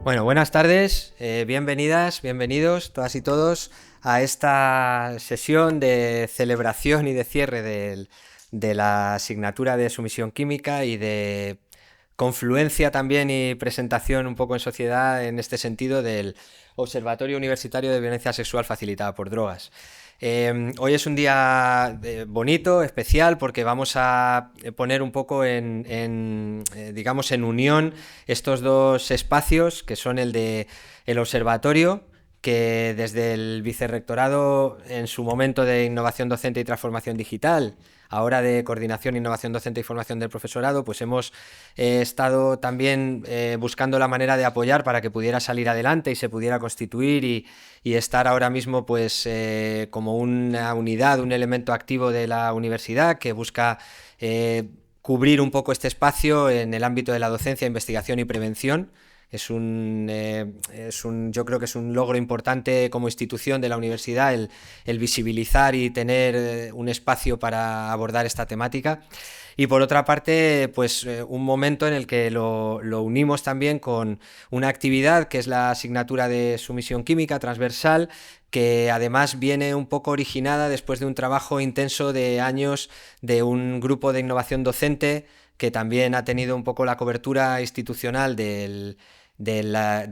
Bueno, buenas tardes, bienvenidas, bienvenidos todas y todos a esta sesión de celebración y de cierre de la asignatura de sumisión química y de confluencia también y presentación un poco en sociedad en este sentido del Observatorio Universitario de Violencia Sexual facilitada por drogas. Hoy es un día bonito, especial, porque vamos a poner un poco digamos, en unión estos dos espacios, que son el de el observatorio, que desde el vicerrectorado en su momento de innovación docente y transformación digital, ahora de coordinación, innovación docente y formación del profesorado, pues hemos estado también buscando la manera de apoyar para que pudiera salir adelante y se pudiera constituir y estar ahora mismo pues como una unidad, un elemento activo de la universidad que busca cubrir un poco este espacio en el ámbito de la docencia, investigación y prevención. Yo creo que es un logro importante como institución de la universidad el visibilizar y tener un espacio para abordar esta temática. Y por otra parte, pues un momento en el que lo unimos también con una actividad que es la asignatura de sumisión química transversal, que además viene un poco originada después de un trabajo intenso de años de un grupo de innovación docente que también ha tenido un poco la cobertura institucional de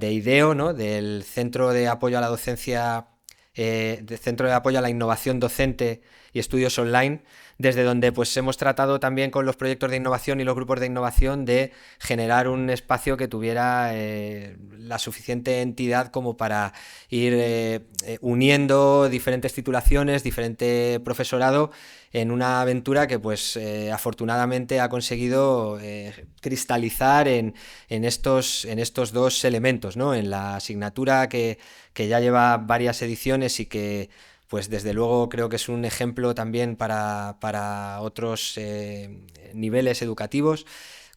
IDEO, ¿no? Del Centro de Apoyo a la Docencia, del Centro de Apoyo a la Innovación Docente y Estudios Online, desde donde pues hemos tratado también con los proyectos de innovación y los grupos de innovación de generar un espacio que tuviera la suficiente entidad como para ir uniendo diferentes titulaciones, diferente profesorado en una aventura que pues afortunadamente ha conseguido cristalizar en estos dos elementos, ¿no? En la asignatura que ya lleva varias ediciones y que pues desde luego creo que es un ejemplo también para otros niveles educativos,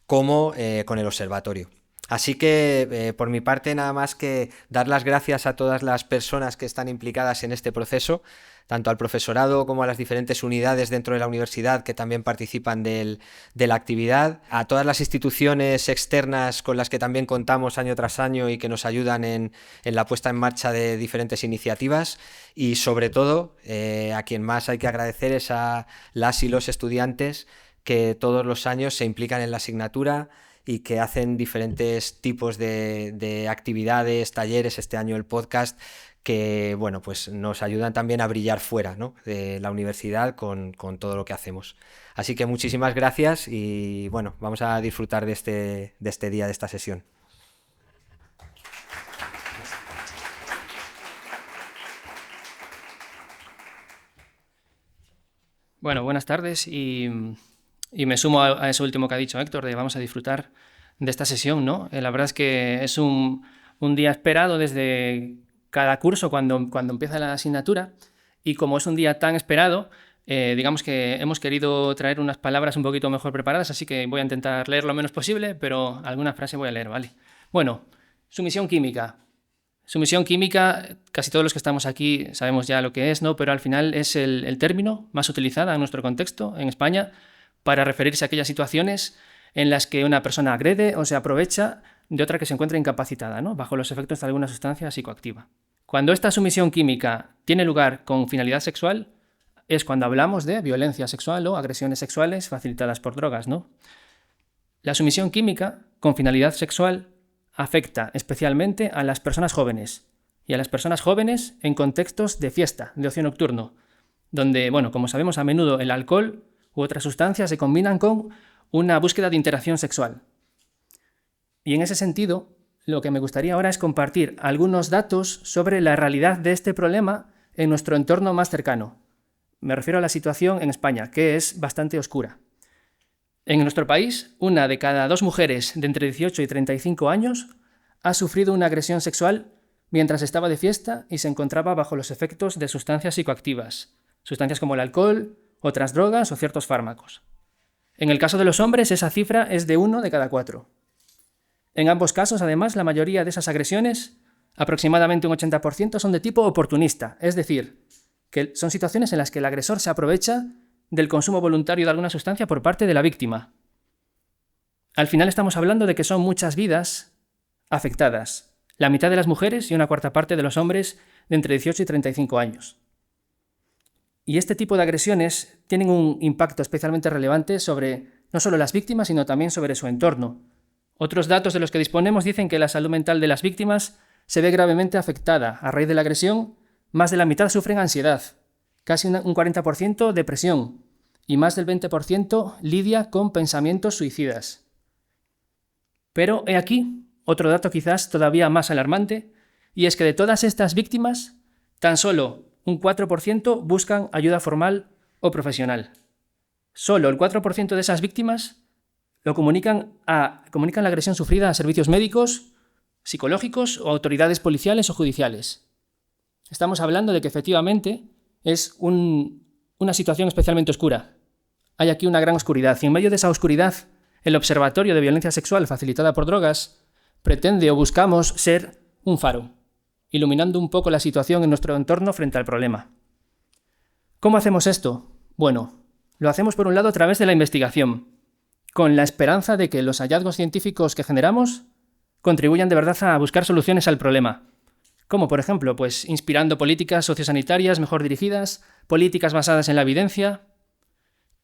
como con el observatorio. Así que por mi parte nada más que dar las gracias a todas las personas que están implicadas en este proceso, tanto al profesorado como a las diferentes unidades dentro de la universidad que también participan de la actividad, a todas las instituciones externas con las que también contamos año tras año y que nos ayudan en la puesta en marcha de diferentes iniciativas, y sobre todo a quien más hay que agradecer es a las y los estudiantes que todos los años se implican en la asignatura y que hacen diferentes tipos de actividades, talleres, este año el podcast, que bueno, pues nos ayudan también a brillar fuera, ¿no?, de la universidad con todo lo que hacemos. Así que muchísimas gracias y bueno, vamos a disfrutar de este día, de esta sesión. Bueno, buenas tardes y me sumo a eso último que ha dicho Héctor, de vamos a disfrutar de esta sesión, ¿no? La verdad es que es un día esperado desde cada curso cuando empieza la asignatura, y como es un día tan esperado, digamos que hemos querido traer unas palabras un poquito mejor preparadas, así que voy a intentar leer lo menos posible, pero alguna frase voy a leer, ¿vale? Bueno, sumisión química. Sumisión química, casi todos los que estamos aquí sabemos ya lo que es, ¿no? Pero al final es el término más utilizado en nuestro contexto, en España, para referirse a aquellas situaciones en las que una persona agrede o se aprovecha de otra que se encuentra incapacitada, ¿no?, bajo los efectos de alguna sustancia psicoactiva. Cuando esta sumisión química tiene lugar con finalidad sexual, es cuando hablamos de violencia sexual o agresiones sexuales facilitadas por drogas, ¿no? La sumisión química con finalidad sexual afecta especialmente a las personas jóvenes, y a las personas jóvenes en contextos de fiesta, de ocio nocturno, donde, bueno, como sabemos, a menudo el alcohol u otras sustancias se combinan con una búsqueda de interacción sexual. Y en ese sentido, lo que me gustaría ahora es compartir algunos datos sobre la realidad de este problema en nuestro entorno más cercano. Me refiero a la situación en España, que es bastante oscura. En nuestro país, 1 de cada 2 mujeres de entre 18 y 35 años ha sufrido una agresión sexual mientras estaba de fiesta y se encontraba bajo los efectos de sustancias psicoactivas, sustancias como el alcohol, otras drogas o ciertos fármacos. En el caso de los hombres, esa cifra es de 1 de cada 4. En ambos casos, además, la mayoría de esas agresiones, aproximadamente un 80%, son de tipo oportunista, es decir, que son situaciones en las que el agresor se aprovecha del consumo voluntario de alguna sustancia por parte de la víctima. Al final estamos hablando de que son muchas vidas afectadas. la mitad de las mujeres y una cuarta parte de los hombres de entre 18 y 35 años. Y este tipo de agresiones tienen un impacto especialmente relevante sobre no solo las víctimas, sino también sobre su entorno. Otros datos de los que disponemos dicen que la salud mental de las víctimas se ve gravemente afectada. A raíz de la agresión, más de la mitad sufren ansiedad, casi un 40% depresión y más del 20% lidia con pensamientos suicidas. Pero he aquí otro dato quizás todavía más alarmante, y es que de todas estas víctimas, tan solo un 4% buscan ayuda formal o profesional. Solo el 4% de esas víctimas comunican la agresión sufrida a servicios médicos, psicológicos o autoridades policiales o judiciales. Estamos hablando de que efectivamente es una situación especialmente oscura. Hay aquí una gran oscuridad, y en medio de esa oscuridad, el Observatorio de Violencia Sexual facilitada por drogas pretende o buscamos ser un faro, iluminando un poco la situación en nuestro entorno frente al problema. ¿Cómo hacemos esto? Bueno, lo hacemos por un lado a través de la investigación, con la esperanza de que los hallazgos científicos que generamos contribuyan de verdad a buscar soluciones al problema. Como, por ejemplo, pues inspirando políticas sociosanitarias mejor dirigidas, políticas basadas en la evidencia.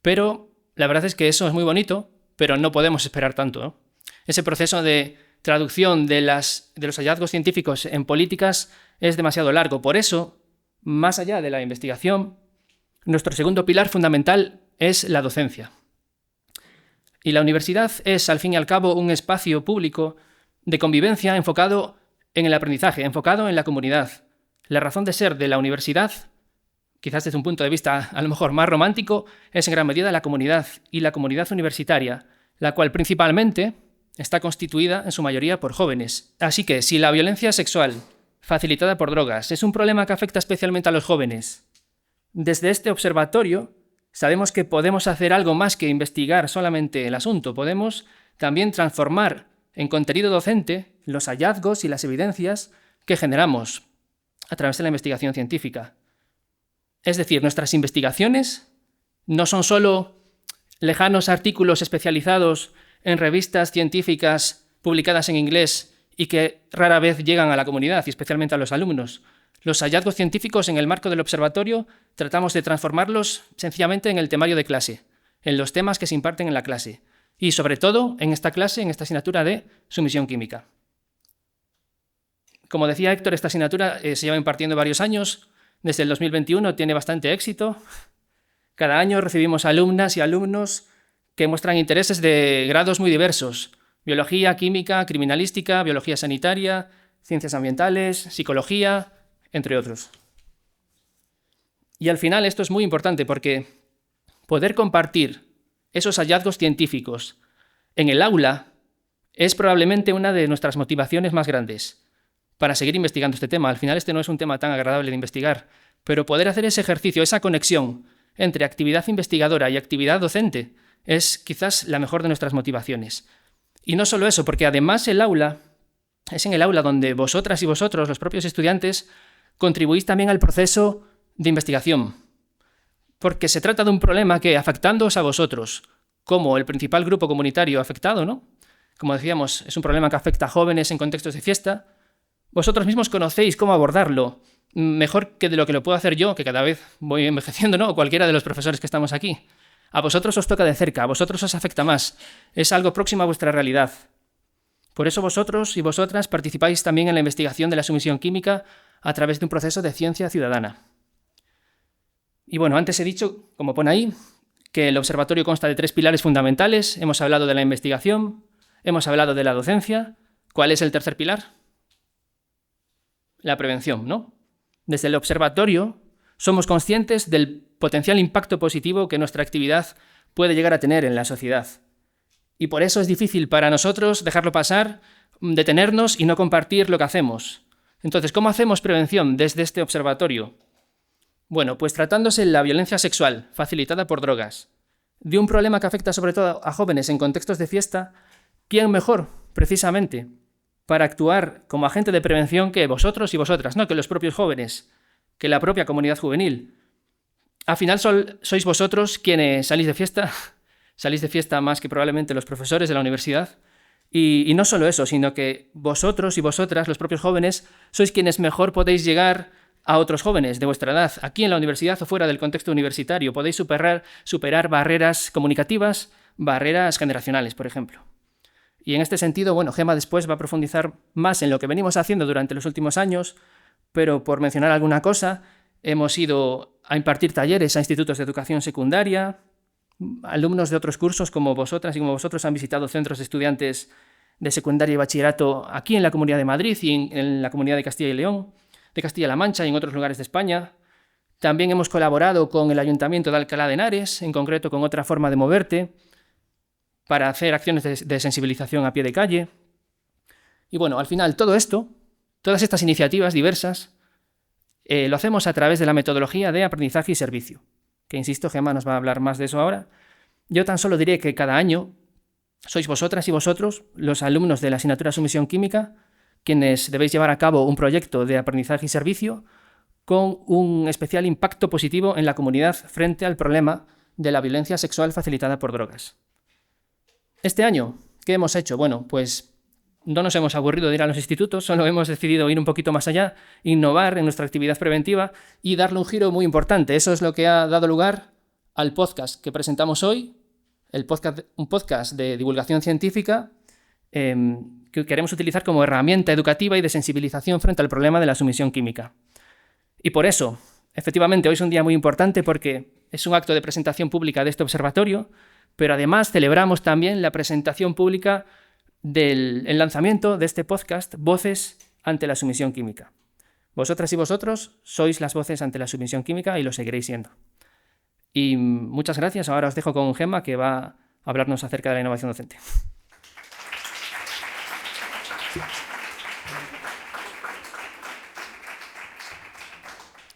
Pero la verdad es que eso es muy bonito, pero no podemos esperar tanto, ¿no? Ese proceso de traducción de los hallazgos científicos en políticas es demasiado largo. Por eso, más allá de la investigación, nuestro segundo pilar fundamental es la docencia. Y la universidad es, al fin y al cabo, un espacio público de convivencia enfocado en el aprendizaje, enfocado en la comunidad. La razón de ser de la universidad, quizás desde un punto de vista a lo mejor más romántico, es en gran medida la comunidad y la comunidad universitaria, la cual principalmente está constituida en su mayoría por jóvenes. Así que si la violencia sexual facilitada por drogas es un problema que afecta especialmente a los jóvenes, desde este observatorio sabemos que podemos hacer algo más que investigar solamente el asunto. Podemos también transformar en contenido docente los hallazgos y las evidencias que generamos a través de la investigación científica. Es decir, nuestras investigaciones no son solo lejanos artículos especializados en revistas científicas publicadas en inglés y que rara vez llegan a la comunidad y especialmente a los alumnos. Los hallazgos científicos en el marco del observatorio tratamos de transformarlos sencillamente en el temario de clase, en los temas que se imparten en la clase y sobre todo en esta clase, en esta asignatura de sumisión química. Como decía Héctor, esta asignatura se lleva impartiendo varios años. Desde el 2021 tiene bastante éxito. Cada año recibimos alumnas y alumnos que muestran intereses de grados muy diversos: biología, química, criminalística, biología sanitaria, ciencias ambientales, psicología, entre otros. Y al final esto es muy importante porque poder compartir esos hallazgos científicos en el aula es probablemente una de nuestras motivaciones más grandes para seguir investigando este tema. Al final este no es un tema tan agradable de investigar, pero poder hacer ese ejercicio, esa conexión entre actividad investigadora y actividad docente es quizás la mejor de nuestras motivaciones. Y no solo eso, porque además el aula es en el aula donde vosotras y vosotros, los propios estudiantes, contribuís también al proceso de investigación. Porque se trata de un problema que, afectándoos a vosotros, como el principal grupo comunitario afectado, ¿no? Como decíamos, es un problema que afecta a jóvenes en contextos de fiesta. Vosotros mismos conocéis cómo abordarlo, mejor que de lo que lo puedo hacer yo, que cada vez voy envejeciendo, ¿no? O cualquiera de los profesores que estamos aquí. A vosotros os toca de cerca, a vosotros os afecta más. Es algo próximo a vuestra realidad. Por eso vosotros y vosotras participáis también en la investigación de la sumisión química a través de un proceso de ciencia ciudadana. Y bueno, antes he dicho, como pone ahí, que el observatorio consta de 3 pilares fundamentales. Hemos hablado de la investigación, hemos hablado de la docencia. ¿Cuál es el tercer pilar? La prevención, ¿no? Desde el observatorio somos conscientes del potencial impacto positivo que nuestra actividad puede llegar a tener en la sociedad. Y por eso es difícil para nosotros dejarlo pasar, detenernos y no compartir lo que hacemos. Entonces, ¿cómo hacemos prevención desde este observatorio? Bueno, pues tratándose la violencia sexual facilitada por drogas, de un problema que afecta sobre todo a jóvenes en contextos de fiesta, ¿quién mejor, precisamente, para actuar como agente de prevención que vosotros y vosotras, no que los propios jóvenes, que la propia comunidad juvenil? Al final sois vosotros quienes salís de fiesta más que probablemente los profesores de la universidad, Y no solo eso, sino que vosotros y vosotras, los propios jóvenes, sois quienes mejor podéis llegar a otros jóvenes de vuestra edad, aquí en la universidad o fuera del contexto universitario. Podéis superar barreras comunicativas, barreras generacionales, por ejemplo. Y en este sentido, bueno, Gemma después va a profundizar más en lo que venimos haciendo durante los últimos años, pero por mencionar alguna cosa, hemos ido a impartir talleres a institutos de educación secundaria. Alumnos de otros cursos como vosotras y como vosotros han visitado centros de estudiantes de secundaria y bachillerato aquí en la Comunidad de Madrid y en la Comunidad de Castilla y León, de Castilla-La Mancha y en otros lugares de España. También hemos colaborado con el Ayuntamiento de Alcalá de Henares, en concreto con Otra Forma de Moverte, para hacer acciones de sensibilización a pie de calle. Y bueno, al final todo esto, todas estas iniciativas diversas, lo hacemos a través de la metodología de aprendizaje y servicio, que insisto, Gemma nos va a hablar más de eso ahora. Yo tan solo diré que cada año sois vosotras y vosotros, los alumnos de la asignatura Sumisión Química, quienes debéis llevar a cabo un proyecto de aprendizaje y servicio con un especial impacto positivo en la comunidad frente al problema de la violencia sexual facilitada por drogas. Este año, ¿qué hemos hecho? Bueno, pues no nos hemos aburrido de ir a los institutos, solo hemos decidido ir un poquito más allá, innovar en nuestra actividad preventiva y darle un giro muy importante. Eso es lo que ha dado lugar al podcast que presentamos hoy, un podcast de divulgación científica que queremos utilizar como herramienta educativa y de sensibilización frente al problema de la sumisión química. Y por eso, efectivamente, hoy es un día muy importante porque es un acto de presentación pública de este observatorio, pero además celebramos también la presentación pública del lanzamiento de este podcast, Voces ante la sumisión química. Vosotras y vosotros sois las voces ante la sumisión química y lo seguiréis siendo. Y muchas gracias. Ahora os dejo con Gemma, que va a hablarnos acerca de la innovación docente.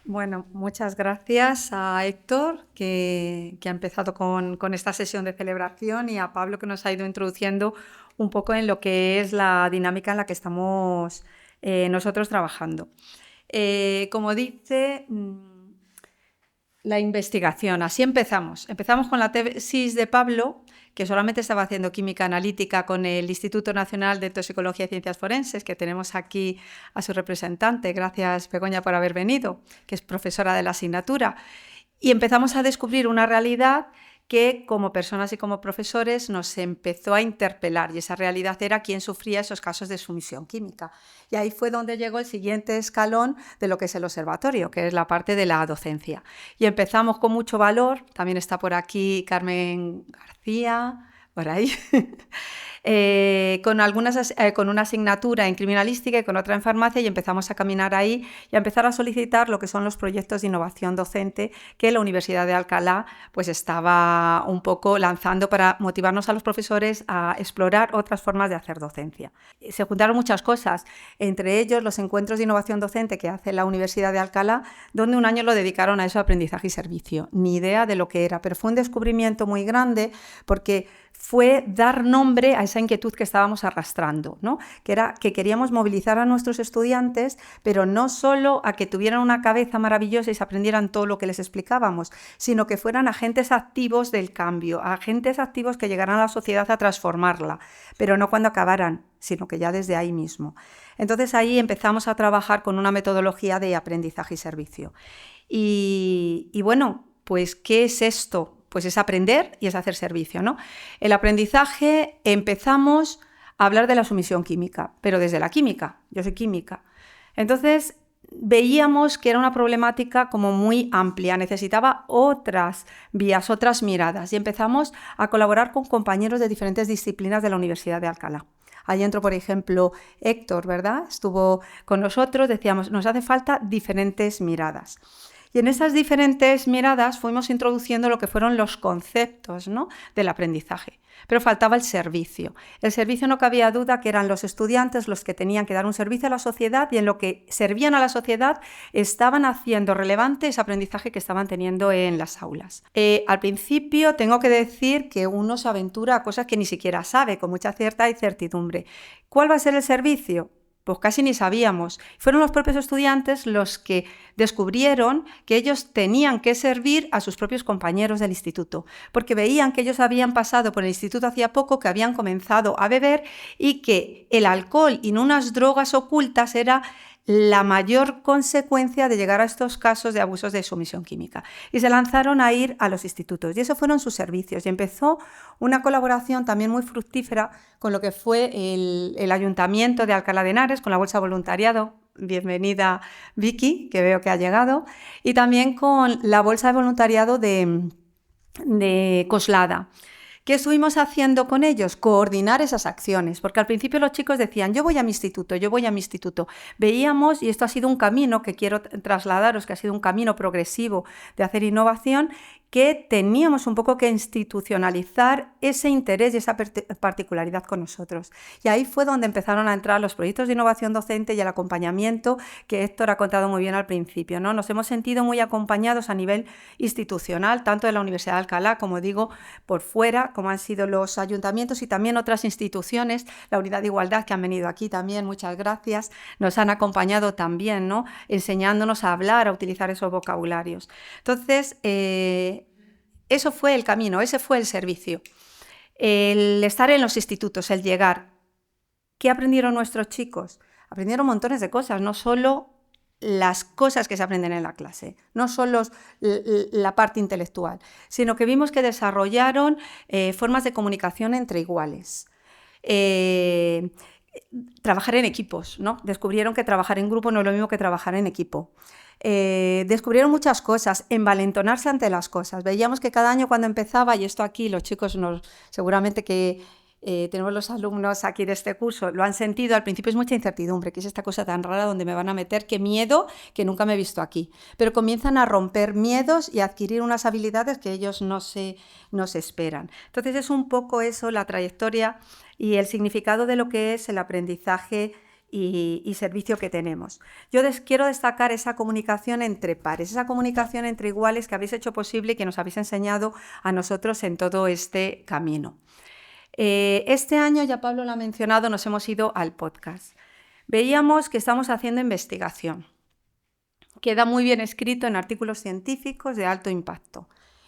Bueno, muchas gracias a Héctor, que ha empezado con esta sesión de celebración, y a Pablo, que nos ha ido introduciendo un poco en lo que es la dinámica en la que estamos nosotros trabajando. Como dice, la investigación, así empezamos. Empezamos con la tesis de Pablo, que solamente estaba haciendo química analítica con el Instituto Nacional de Toxicología y Ciencias Forenses, que tenemos aquí a su representante. Gracias, Begoña, por haber venido, que es profesora de la asignatura. Y empezamos a descubrir una realidad que, como personas y como profesores, nos empezó a interpelar, y esa realidad era quién sufría esos casos de sumisión química. Y ahí fue donde llegó el siguiente escalón de lo que es el observatorio, que es la parte de la docencia. Y empezamos con mucho valor, también está por aquí Carmen García, por ahí, con una asignatura en criminalística y con otra en farmacia, y empezamos a caminar ahí y a empezar a solicitar lo que son los proyectos de innovación docente que la Universidad de Alcalá pues estaba un poco lanzando para motivarnos a los profesores a explorar otras formas de hacer docencia. Se juntaron muchas cosas, entre ellos los encuentros de innovación docente que hace la Universidad de Alcalá, donde un año lo dedicaron a eso, aprendizaje y servicio. Ni idea de lo que era, pero fue un descubrimiento muy grande porque fue dar nombre a esa inquietud que estábamos arrastrando, ¿no? Que era que queríamos movilizar a nuestros estudiantes, pero no solo a que tuvieran una cabeza maravillosa y se aprendieran todo lo que les explicábamos, sino que fueran agentes activos del cambio, agentes activos que llegaran a la sociedad a transformarla, pero no cuando acabaran, sino que ya desde ahí mismo. Entonces ahí empezamos a trabajar con una metodología de aprendizaje y servicio. Y bueno, pues ¿qué es esto? Pues es aprender y es hacer servicio, ¿no? El aprendizaje, empezamos a hablar de la sumisión química, pero desde la química. Yo soy química. Entonces veíamos que era una problemática como muy amplia, necesitaba otras vías, otras miradas, y empezamos a colaborar con compañeros de diferentes disciplinas de la Universidad de Alcalá. Allí entró, por ejemplo, Héctor, ¿verdad? Estuvo con nosotros, decíamos, nos hace falta diferentes miradas. Y en esas diferentes miradas fuimos introduciendo lo que fueron los conceptos, ¿no?, del aprendizaje. Pero faltaba el servicio. El servicio, no cabía duda que eran los estudiantes los que tenían que dar un servicio a la sociedad, y en lo que servían a la sociedad estaban haciendo relevante ese aprendizaje que estaban teniendo en las aulas. Al principio tengo que decir que uno se aventura a cosas que ni siquiera sabe, con mucha cierta incertidumbre. ¿Cuál va a ser el servicio? Pues casi ni sabíamos. Fueron los propios estudiantes los que descubrieron que ellos tenían que servir a sus propios compañeros del instituto, porque veían que ellos habían pasado por el instituto hacía poco, que habían comenzado a beber y que el alcohol y no unas drogas ocultas era la mayor consecuencia de llegar a estos casos de abusos de sumisión química. Y se lanzaron a ir a los institutos y esos fueron sus servicios. Y empezó una colaboración también muy fructífera con lo que fue el Ayuntamiento de Alcalá de Henares, con la Bolsa de Voluntariado. Bienvenida Vicky, que veo que ha llegado. Y también con la Bolsa de Voluntariado de Coslada. ¿Qué estuvimos haciendo con ellos? Coordinar esas acciones, porque al principio los chicos decían, yo voy a mi instituto, yo voy a mi instituto. Veíamos, y esto ha sido un camino que quiero trasladaros, que ha sido un camino progresivo de hacer innovación, que teníamos un poco que institucionalizar ese interés y esa particularidad con nosotros. Y ahí fue donde empezaron a entrar los proyectos de innovación docente y el acompañamiento que Héctor ha contado muy bien al principio, ¿no? Nos hemos sentido muy acompañados a nivel institucional, tanto de la Universidad de Alcalá, como digo, por fuera, como han sido los ayuntamientos y también otras instituciones, la Unidad de Igualdad que han venido aquí también, muchas gracias, nos han acompañado también, ¿no? Enseñándonos a hablar, a utilizar esos vocabularios. Entonces, eso fue el camino, ese fue el servicio. El estar en los institutos, el llegar. ¿Qué aprendieron nuestros chicos? Aprendieron montones de cosas, no solo las cosas que se aprenden en la clase, no solo la parte intelectual, sino que vimos que desarrollaron formas de comunicación entre iguales. Trabajar en equipos, ¿no? Descubrieron que trabajar en grupo no es lo mismo que trabajar en equipo. Descubrieron muchas cosas, envalentonarse ante las cosas. Veíamos que cada año cuando empezaba, y esto aquí los chicos seguramente que tenemos los alumnos aquí de este curso, lo han sentido, al principio es mucha incertidumbre, que es esta cosa tan rara donde me van a meter, qué miedo, que nunca me he visto aquí. Pero comienzan a romper miedos y a adquirir unas habilidades que ellos no se esperan. Entonces es un poco eso, la trayectoria y el significado de lo que es el aprendizaje y servicio que tenemos. Yo quiero destacar esa comunicación entre pares, esa comunicación entre iguales que habéis hecho posible y que nos habéis enseñado a nosotros en todo este camino. Este año, ya Pablo lo ha mencionado, nos hemos ido al podcast. Veíamos que estamos haciendo investigación. Queda muy bien escrito en artículos científicos de alto impacto.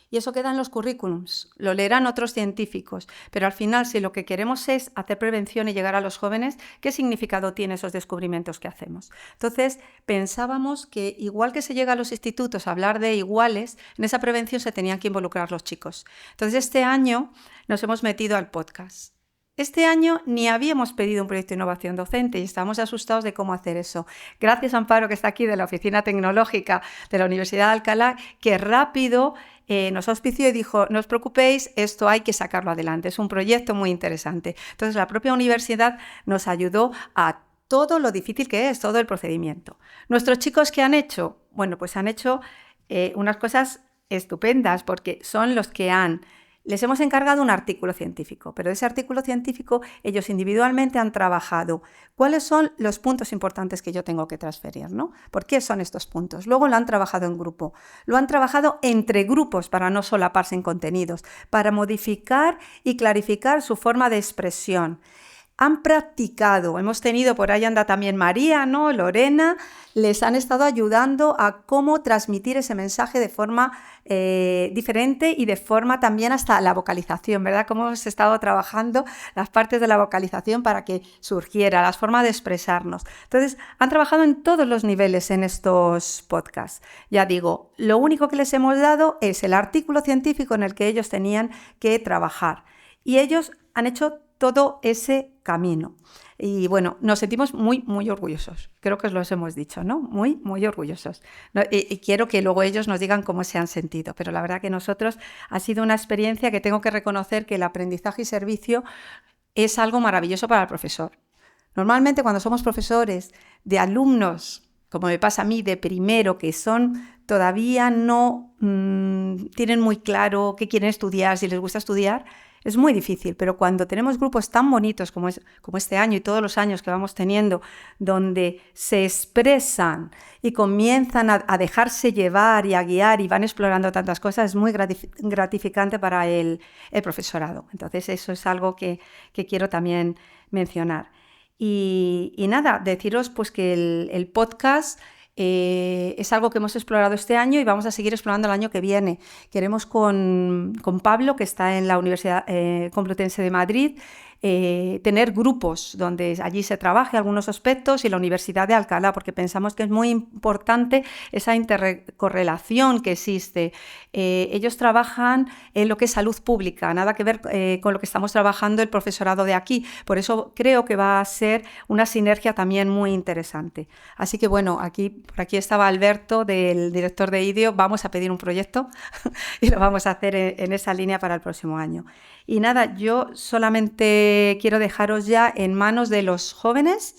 Y eso queda en los currículums, lo leerán otros científicos, pero al final si lo que queremos es hacer prevención y llegar a los jóvenes, ¿qué significado tienen esos descubrimientos que hacemos? Entonces pensábamos que igual que se llega a los institutos a hablar de iguales, en esa prevención se tenían que involucrar los chicos. Entonces este año nos hemos metido al podcast. Este año ni habíamos pedido un proyecto de innovación docente y estábamos asustados de cómo hacer eso. Gracias a Amparo, que está aquí de la Oficina Tecnológica de la Universidad de Alcalá, que rápido nos auspició y dijo, no os preocupéis, esto hay que sacarlo adelante, es un proyecto muy interesante. Entonces la propia universidad nos ayudó a todo lo difícil que es, todo el procedimiento. Nuestros chicos, ¿qué han hecho? Bueno, pues han hecho unas cosas estupendas porque son los que les hemos encargado un artículo científico, pero de ese artículo científico ellos individualmente han trabajado cuáles son los puntos importantes que yo tengo que transferir, ¿no? ¿Por qué son estos puntos? Luego lo han trabajado en grupo, lo han trabajado entre grupos para no solaparse en contenidos, para modificar y clarificar su forma de expresión. Han practicado, hemos tenido, por ahí anda también María, ¿no? Lorena, les han estado ayudando a cómo transmitir ese mensaje de forma diferente y de forma también hasta la vocalización, ¿verdad? Cómo hemos estado trabajando las partes de la vocalización para que surgiera, las formas de expresarnos. Entonces, han trabajado en todos los niveles en estos podcasts. Ya digo, lo único que les hemos dado es el artículo científico en el que ellos tenían que trabajar. Y ellos han hecho todo ese camino. Y bueno, nos sentimos muy, muy orgullosos. Creo que os los hemos dicho, ¿no? Muy, muy orgullosos. Y quiero que luego ellos nos digan cómo se han sentido. Pero la verdad que nosotros ha sido una experiencia que tengo que reconocer que el aprendizaje y servicio es algo maravilloso para el profesor. Normalmente cuando somos profesores de alumnos, como me pasa a mí, de primero, que todavía no tienen muy claro qué quieren estudiar, si les gusta estudiar, es muy difícil, pero cuando tenemos grupos tan bonitos como este año y todos los años que vamos teniendo, donde se expresan y comienzan a dejarse llevar y a guiar y van explorando tantas cosas, es muy gratificante para el profesorado. Entonces eso es algo que quiero también mencionar. Y nada, deciros pues que el podcast es algo que hemos explorado este año y vamos a seguir explorando el año que viene. Queremos con Pablo, que está en la Universidad Complutense de Madrid, tener grupos donde allí se trabaje algunos aspectos y la Universidad de Alcalá, porque pensamos que es muy importante esa intercorrelación que existe. Ellos trabajan en lo que es salud pública, nada que ver con lo que estamos trabajando el profesorado de aquí. Por eso creo que va a ser una sinergia también muy interesante. Así que bueno, por aquí estaba Alberto, del director de IDEO. Vamos a pedir un proyecto y lo vamos a hacer en esa línea para el próximo año. Y nada, yo solamente quiero dejaros ya en manos de los jóvenes.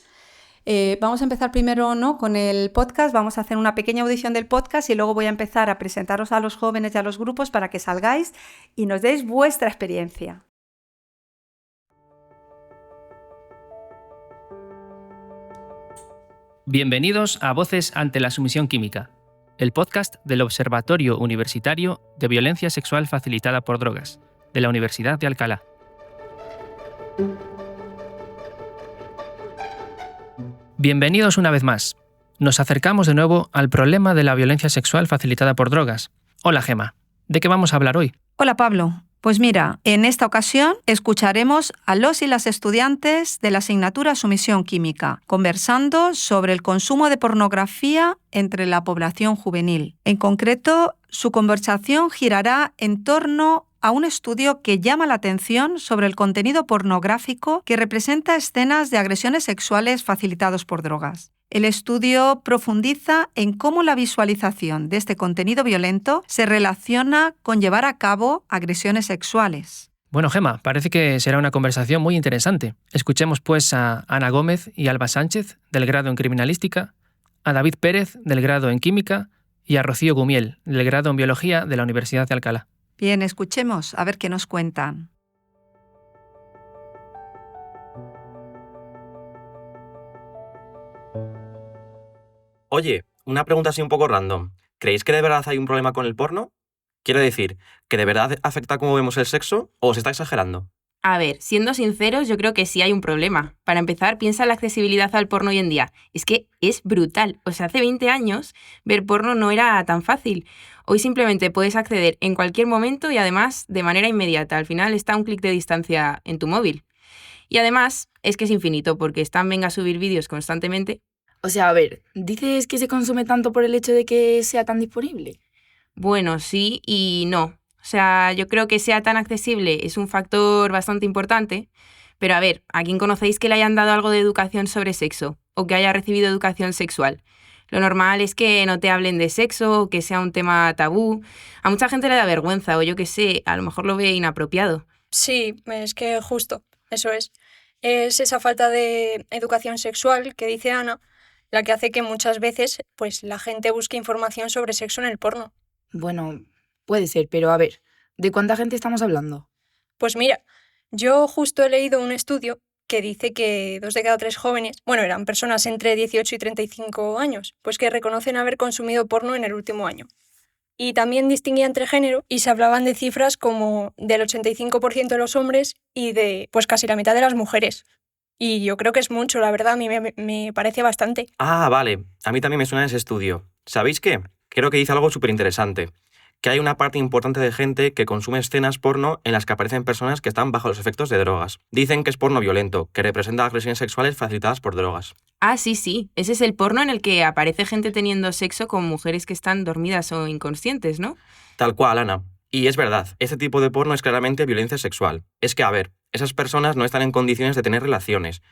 Vamos a empezar primero con el podcast, vamos a hacer una pequeña audición del podcast y luego voy a empezar a presentaros a los jóvenes y a los grupos para que salgáis y nos deis vuestra experiencia. Bienvenidos a Voces ante la Sumisión Química, el podcast del Observatorio Universitario de Violencia Sexual Facilitada por Drogas, de la Universidad de Alcalá. Bienvenidos una vez más. Nos acercamos de nuevo al problema de la violencia sexual facilitada por drogas. Hola Gema, ¿de qué vamos a hablar hoy? Hola Pablo. Pues mira, en esta ocasión escucharemos a los y las estudiantes de la asignatura Sumisión Química, conversando sobre el consumo de pornografía entre la población juvenil. En concreto, su conversación girará en torno a un estudio que llama la atención sobre el contenido pornográfico que representa escenas de agresiones sexuales facilitados por drogas. El estudio profundiza en cómo la visualización de este contenido violento se relaciona con llevar a cabo agresiones sexuales. Bueno, Gema, parece que será una conversación muy interesante. Escuchemos pues a Ana Gómez y Alba Sánchez, del grado en Criminalística, a David Pérez, del grado en Química, y a Rocío Gumiel, del grado en Biología de la Universidad de Alcalá. Bien, escuchemos a ver qué nos cuentan. Oye, una pregunta así un poco random. ¿Creéis que de verdad hay un problema con el porno? Quiero decir, ¿que de verdad afecta cómo vemos el sexo o se está exagerando? A ver, siendo sinceros, yo creo que sí hay un problema. Para empezar, piensa en la accesibilidad al porno hoy en día. Es que es brutal. O sea, hace 20 años ver porno no era tan fácil. Hoy simplemente puedes acceder en cualquier momento y además de manera inmediata. Al final está a un clic de distancia en tu móvil. Y además es que es infinito porque están venga a subir vídeos constantemente. O sea, a ver, ¿dices que se consume tanto por el hecho de que sea tan disponible? Bueno, sí y no. O sea, yo creo que sea tan accesible es un factor bastante importante, pero a ver, ¿a quién conocéis que le hayan dado algo de educación sobre sexo o que haya recibido educación sexual? Lo normal es que no te hablen de sexo o que sea un tema tabú. A mucha gente le da vergüenza o yo qué sé, a lo mejor lo ve inapropiado. Sí, es que justo, eso es. Es esa falta de educación sexual que dice Ana, la que hace que muchas veces pues, la gente busque información sobre sexo en el porno. Bueno, puede ser, pero a ver, ¿de cuánta gente estamos hablando? Pues mira, yo justo he leído un estudio que dice que 2 de cada 3 jóvenes, bueno, eran personas entre 18 y 35 años, pues que reconocen haber consumido porno en el último año. Y también distinguía entre género y se hablaban de cifras como del 85% de los hombres y de pues casi la mitad de las mujeres. Y yo creo que es mucho, la verdad, a mí me parece bastante. Ah, vale. A mí también me suena ese estudio. ¿Sabéis qué? Creo que dice algo súper interesante. Que hay una parte importante de gente que consume escenas porno en las que aparecen personas que están bajo los efectos de drogas. Dicen que es porno violento, que representa agresiones sexuales facilitadas por drogas. Ah, sí. Ese es el porno en el que aparece gente teniendo sexo con mujeres que están dormidas o inconscientes, ¿no? Tal cual, Ana. Y es verdad, este tipo de porno es claramente violencia sexual. Es que, a ver, esas personas no están en condiciones de tener relaciones.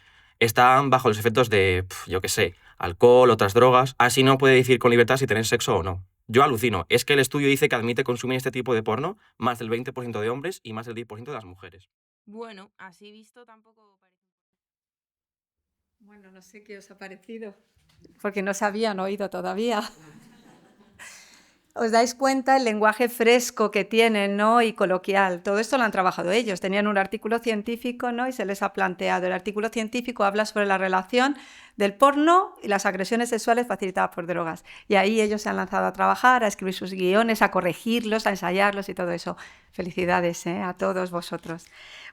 Están bajo los efectos de, yo qué sé, alcohol, otras drogas. Así no puede decir con libertad si tener sexo o no. Yo alucino. Es que el estudio dice que admite consumir este tipo de porno más del 20% de hombres y más del 10% de las mujeres. Bueno, así visto tampoco parece... Bueno, no sé qué os ha parecido, porque no se habían oído todavía. os dais cuenta el lenguaje fresco que tienen, ¿no? Y coloquial. Todo esto lo han trabajado ellos. Tenían un artículo científico, ¿no? Y se les ha planteado. El artículo científico habla sobre la relación del porno y las agresiones sexuales facilitadas por drogas. Y ahí ellos se han lanzado a trabajar, a escribir sus guiones, a corregirlos, a ensayarlos y todo eso. Felicidades, a todos vosotros.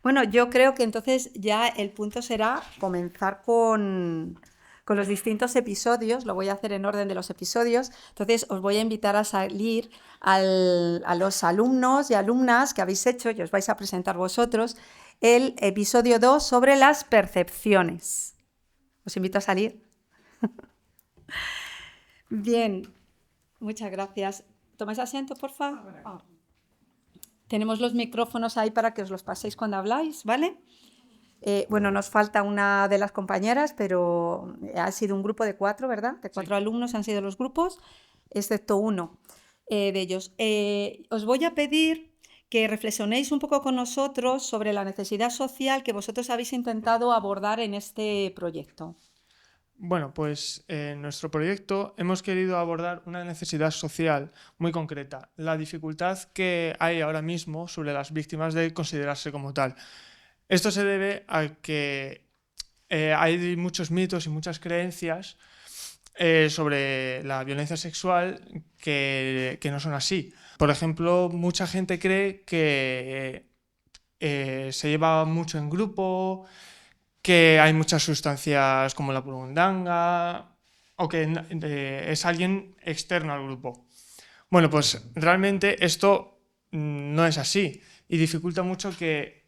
Bueno, yo creo que entonces ya el punto será comenzar con los distintos episodios. Lo voy a hacer en orden de los episodios. Entonces os voy a invitar a salir a los alumnos y alumnas que habéis hecho, y os vais a presentar vosotros, el episodio 2 sobre las percepciones. Os invito a salir. Bien, muchas gracias. ¿Tomáis asiento, por favor? Tenemos los micrófonos ahí para que os los paséis cuando habláis, ¿vale? Bueno, nos falta una de las compañeras, pero ha sido un grupo de 4, ¿verdad? De 4 alumnos han sido los grupos, excepto uno de ellos. Os voy a pedir que reflexionéis un poco con nosotros sobre la necesidad social que vosotros habéis intentado abordar en este proyecto. Bueno, pues en nuestro proyecto hemos querido abordar una necesidad social muy concreta, la dificultad que hay ahora mismo sobre las víctimas de considerarse como tal. Esto se debe a que hay muchos mitos y muchas creencias sobre la violencia sexual que no son así. Por ejemplo, mucha gente cree que se lleva mucho en grupo, que hay muchas sustancias como la burundanga, o que es alguien externo al grupo. Bueno, pues realmente esto no es así y dificulta mucho que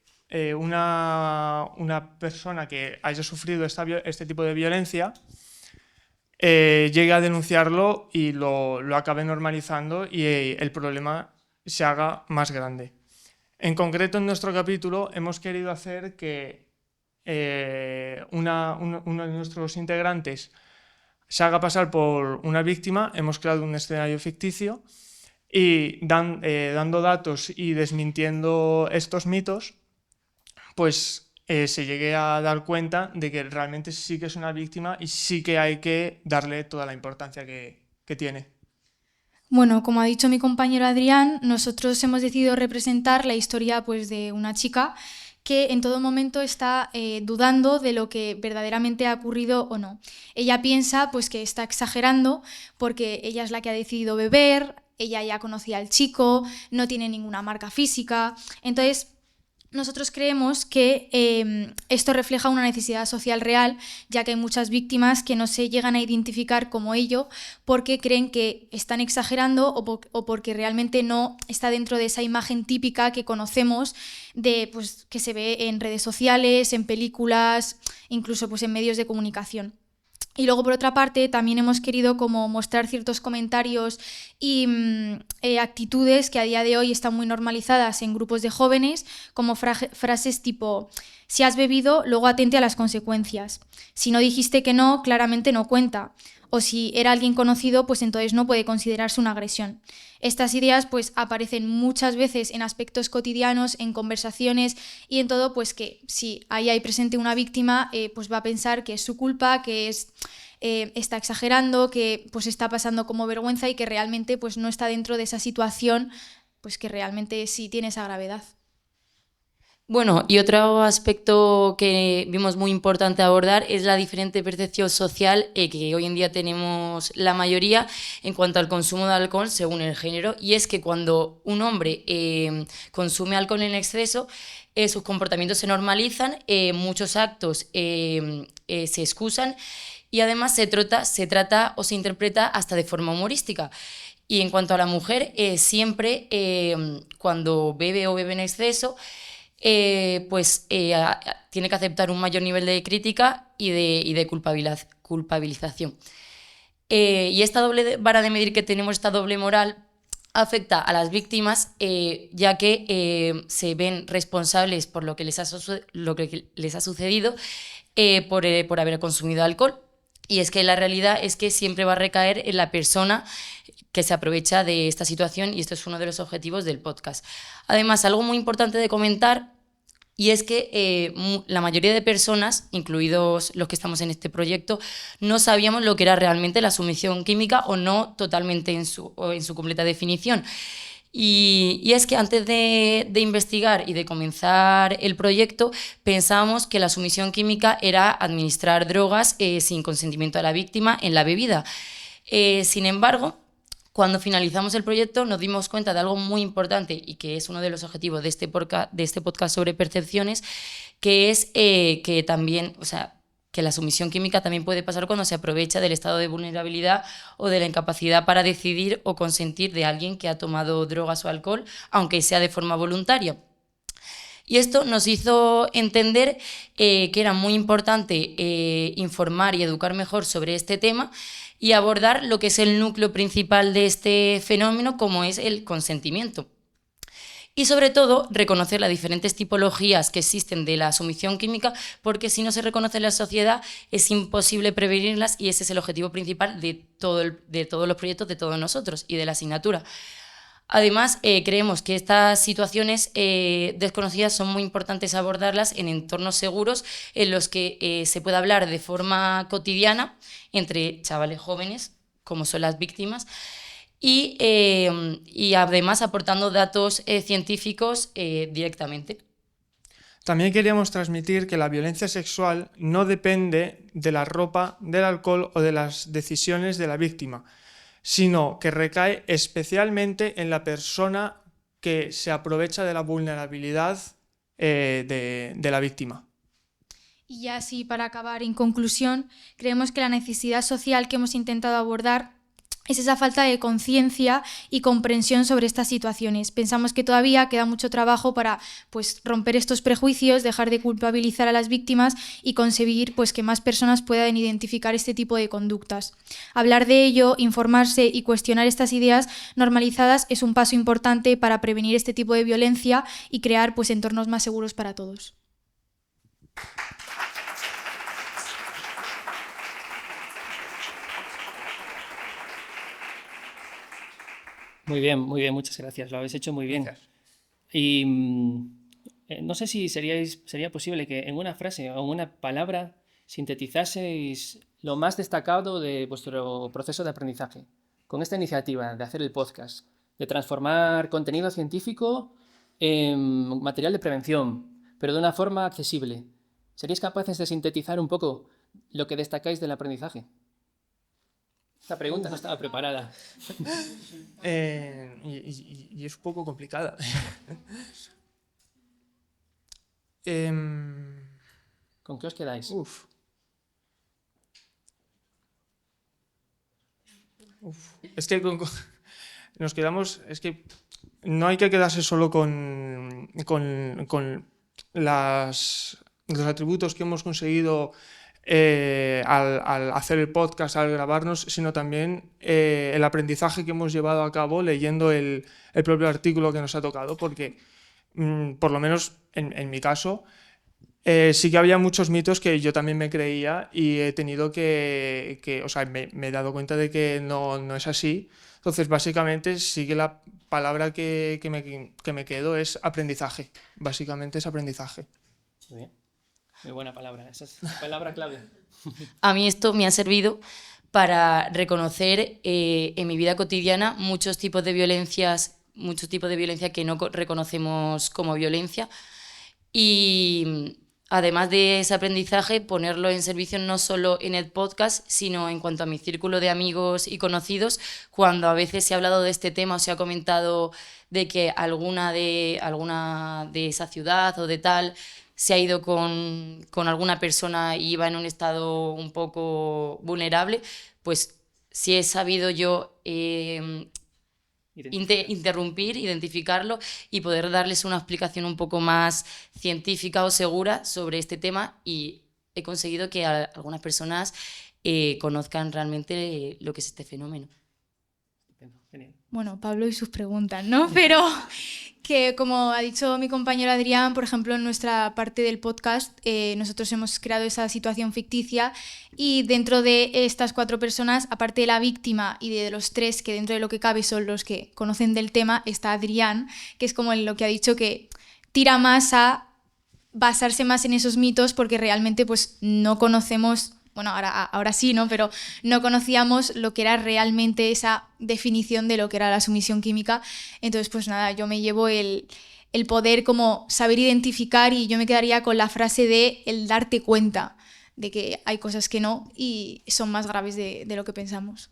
una persona que haya sufrido este tipo de violencia llegue a denunciarlo y lo acabe normalizando y el problema se haga más grande. En concreto, en nuestro capítulo hemos querido hacer que uno de nuestros integrantes se haga pasar por una víctima. Hemos creado un escenario ficticio y dando datos y desmintiendo estos mitos, pues se llegue a dar cuenta de que realmente sí que es una víctima y sí que hay que darle toda la importancia que tiene. Bueno, como ha dicho mi compañero Adrián, nosotros hemos decidido representar la historia pues, de una chica que en todo momento está dudando de lo que verdaderamente ha ocurrido o no. Ella piensa pues, que está exagerando porque ella es la que ha decidido beber, ella ya conocía al chico, no tiene ninguna marca física. Entonces, nosotros creemos que esto refleja una necesidad social real, ya que hay muchas víctimas que no se llegan a identificar como ello porque creen que están exagerando o porque realmente no está dentro de esa imagen típica que conocemos pues, que se ve en redes sociales, en películas, incluso pues, en medios de comunicación. Y luego, por otra parte, también hemos querido como mostrar ciertos comentarios y actitudes que a día de hoy están muy normalizadas en grupos de jóvenes, como frases tipo: si has bebido, luego atente a las consecuencias. Si no dijiste que no, claramente no cuenta. O si era alguien conocido, pues entonces no puede considerarse una agresión. Estas ideas pues aparecen muchas veces en aspectos cotidianos, en conversaciones y en todo, pues que si ahí hay presente una víctima, pues va a pensar que es su culpa, que está exagerando, que pues está pasando como vergüenza y que realmente pues no está dentro de esa situación, pues que realmente sí tiene esa gravedad. Bueno, y otro aspecto que vimos muy importante abordar es la diferente percepción social que hoy en día tenemos la mayoría en cuanto al consumo de alcohol según el género, y es que cuando un hombre consume alcohol en exceso, sus comportamientos se normalizan, muchos actos se excusan y además se trata o se interpreta hasta de forma humorística. Y en cuanto a la mujer, siempre cuando bebe o bebe en exceso, tiene que aceptar un mayor nivel de crítica y de culpabilización. Y esta doble vara de medir que tenemos, esta doble moral, afecta a las víctimas, ya que se ven responsables por lo que les ha sucedido por haber consumido alcohol. Y es que la realidad es que siempre va a recaer en la persona que se aprovecha de esta situación, y esto es uno de los objetivos del podcast. Además, algo muy importante de comentar Y es que la mayoría de personas, incluidos los que estamos en este proyecto, no sabíamos lo que era realmente la sumisión química o no totalmente en su completa definición. Y es que antes de investigar y de comenzar el proyecto, pensábamos que la sumisión química era administrar drogas sin consentimiento de la víctima en la bebida. Sin embargo, cuando finalizamos el proyecto nos dimos cuenta de algo muy importante y que es uno de los objetivos de este podcast sobre percepciones, que es que también, o sea, que la sumisión química también puede pasar cuando se aprovecha del estado de vulnerabilidad o de la incapacidad para decidir o consentir de alguien que ha tomado drogas o alcohol, aunque sea de forma voluntaria. Y esto nos hizo entender que era muy importante informar y educar mejor sobre este tema y abordar lo que es el núcleo principal de este fenómeno, como es el consentimiento. Y sobre todo, reconocer las diferentes tipologías que existen de la sumisión química, porque si no se reconoce en la sociedad es imposible prevenirlas, y ese es el objetivo principal de todos los proyectos de todos nosotros y de la asignatura. Además, creemos que estas situaciones desconocidas son muy importantes abordarlas en entornos seguros en los que se pueda hablar de forma cotidiana entre chavales jóvenes, como son las víctimas, y además aportando datos científicos directamente. También queríamos transmitir que la violencia sexual no depende de la ropa, del alcohol o de las decisiones de la víctima, sino que recae especialmente en la persona que se aprovecha de la vulnerabilidad de la víctima. Y ya así, para acabar, en conclusión, creemos que la necesidad social que hemos intentado abordar es esa falta de conciencia y comprensión sobre estas situaciones. Pensamos que todavía queda mucho trabajo para romper estos prejuicios, dejar de culpabilizar a las víctimas y conseguir que más personas puedan identificar este tipo de conductas. Hablar de ello, informarse y cuestionar estas ideas normalizadas es un paso importante para prevenir este tipo de violencia y crear entornos más seguros para todos. Muy bien, muchas gracias. Lo habéis hecho muy bien. Gracias. Y no sé si sería posible que en una frase o en una palabra sintetizaseis lo más destacado de vuestro proceso de aprendizaje con esta iniciativa de hacer el podcast, de transformar contenido científico en material de prevención, pero de una forma accesible. ¿Seríais capaces de sintetizar un poco lo que destacáis del aprendizaje? Esta pregunta no estaba preparada. Y es un poco complicada. ¿Con qué os quedáis? Es que nos quedamos... Es que no hay que quedarse solo con los atributos que hemos conseguido al hacer el podcast, al grabarnos, sino también el aprendizaje que hemos llevado a cabo leyendo el propio artículo que nos ha tocado, porque por lo menos en mi caso sí que había muchos mitos que yo también me creía y he tenido o sea, me he dado cuenta de que no es así. Entonces, básicamente, sí que la palabra que me quedo es aprendizaje. Básicamente es aprendizaje. Muy bien. Muy buena palabra. Esa es la palabra clave. A mí esto me ha servido para reconocer en mi vida cotidiana muchos tipos de violencia que no reconocemos como violencia, y además de ese aprendizaje, ponerlo en servicio no solo en el podcast, sino en cuanto a mi círculo de amigos y conocidos, cuando a veces se ha hablado de este tema o se ha comentado de que alguna de esa ciudad o de tal se ha ido con alguna persona y iba en un estado un poco vulnerable, pues si he sabido yo interrumpir, identificarlo y poder darles una explicación un poco más científica o segura sobre este tema, y he conseguido que algunas personas conozcan realmente lo que es este fenómeno. Genial. Bueno, Pablo y sus preguntas, ¿no? Pero que, como ha dicho mi compañero Adrián, por ejemplo, en nuestra parte del podcast, nosotros hemos creado esa situación ficticia, y dentro de estas 4 personas, aparte de la víctima y de los 3 que dentro de lo que cabe son los que conocen del tema, está Adrián, que es como lo que ha dicho, que tira más a basarse más en esos mitos porque realmente pues no conocemos, bueno, ahora sí, ¿no? Pero no conocíamos lo que era realmente esa definición de lo que era la sumisión química. Entonces, pues nada, yo me llevo el poder como saber identificar, y yo me quedaría con la frase de el darte cuenta de que hay cosas que no y son más graves de lo que pensamos.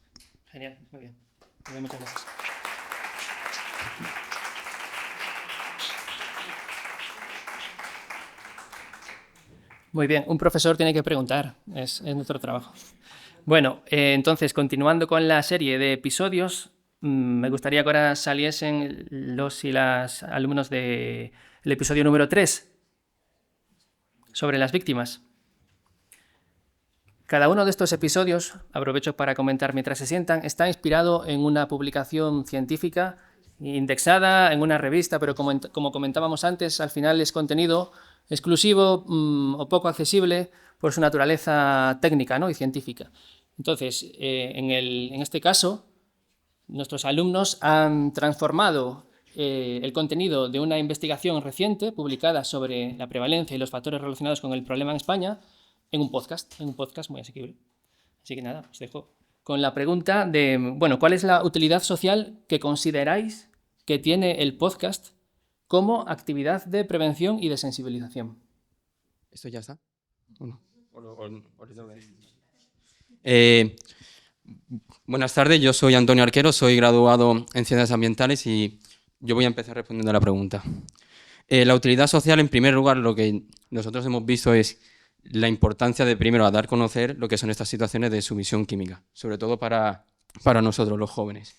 Genial, muy bien. Muchas gracias. Muy bien, un profesor tiene que preguntar, es nuestro trabajo. Bueno, entonces, continuando con la serie de episodios, me gustaría que ahora saliesen los y las alumnos del episodio número 3, sobre las víctimas. Cada uno de estos episodios, aprovecho para comentar mientras se sientan, está inspirado en una publicación científica indexada en una revista, pero como comentábamos antes, al final es contenido exclusivo o poco accesible por su naturaleza técnica, ¿no? y científica. Entonces, en este caso, nuestros alumnos han transformado el contenido de una investigación reciente publicada sobre la prevalencia y los factores relacionados con el problema en España en un podcast muy asequible. Así que nada, os dejo con la pregunta de, bueno, ¿cuál es la utilidad social que consideráis que tiene el podcast como actividad de prevención y de sensibilización? ¿Esto ya está? Bueno. Buenas tardes, yo soy Antonio Arquero, soy graduado en Ciencias Ambientales y yo voy a empezar respondiendo a la pregunta. La utilidad social, en primer lugar, lo que nosotros hemos visto es la importancia de, primero, a dar a conocer lo que son estas situaciones de sumisión química, sobre todo para nosotros, los jóvenes.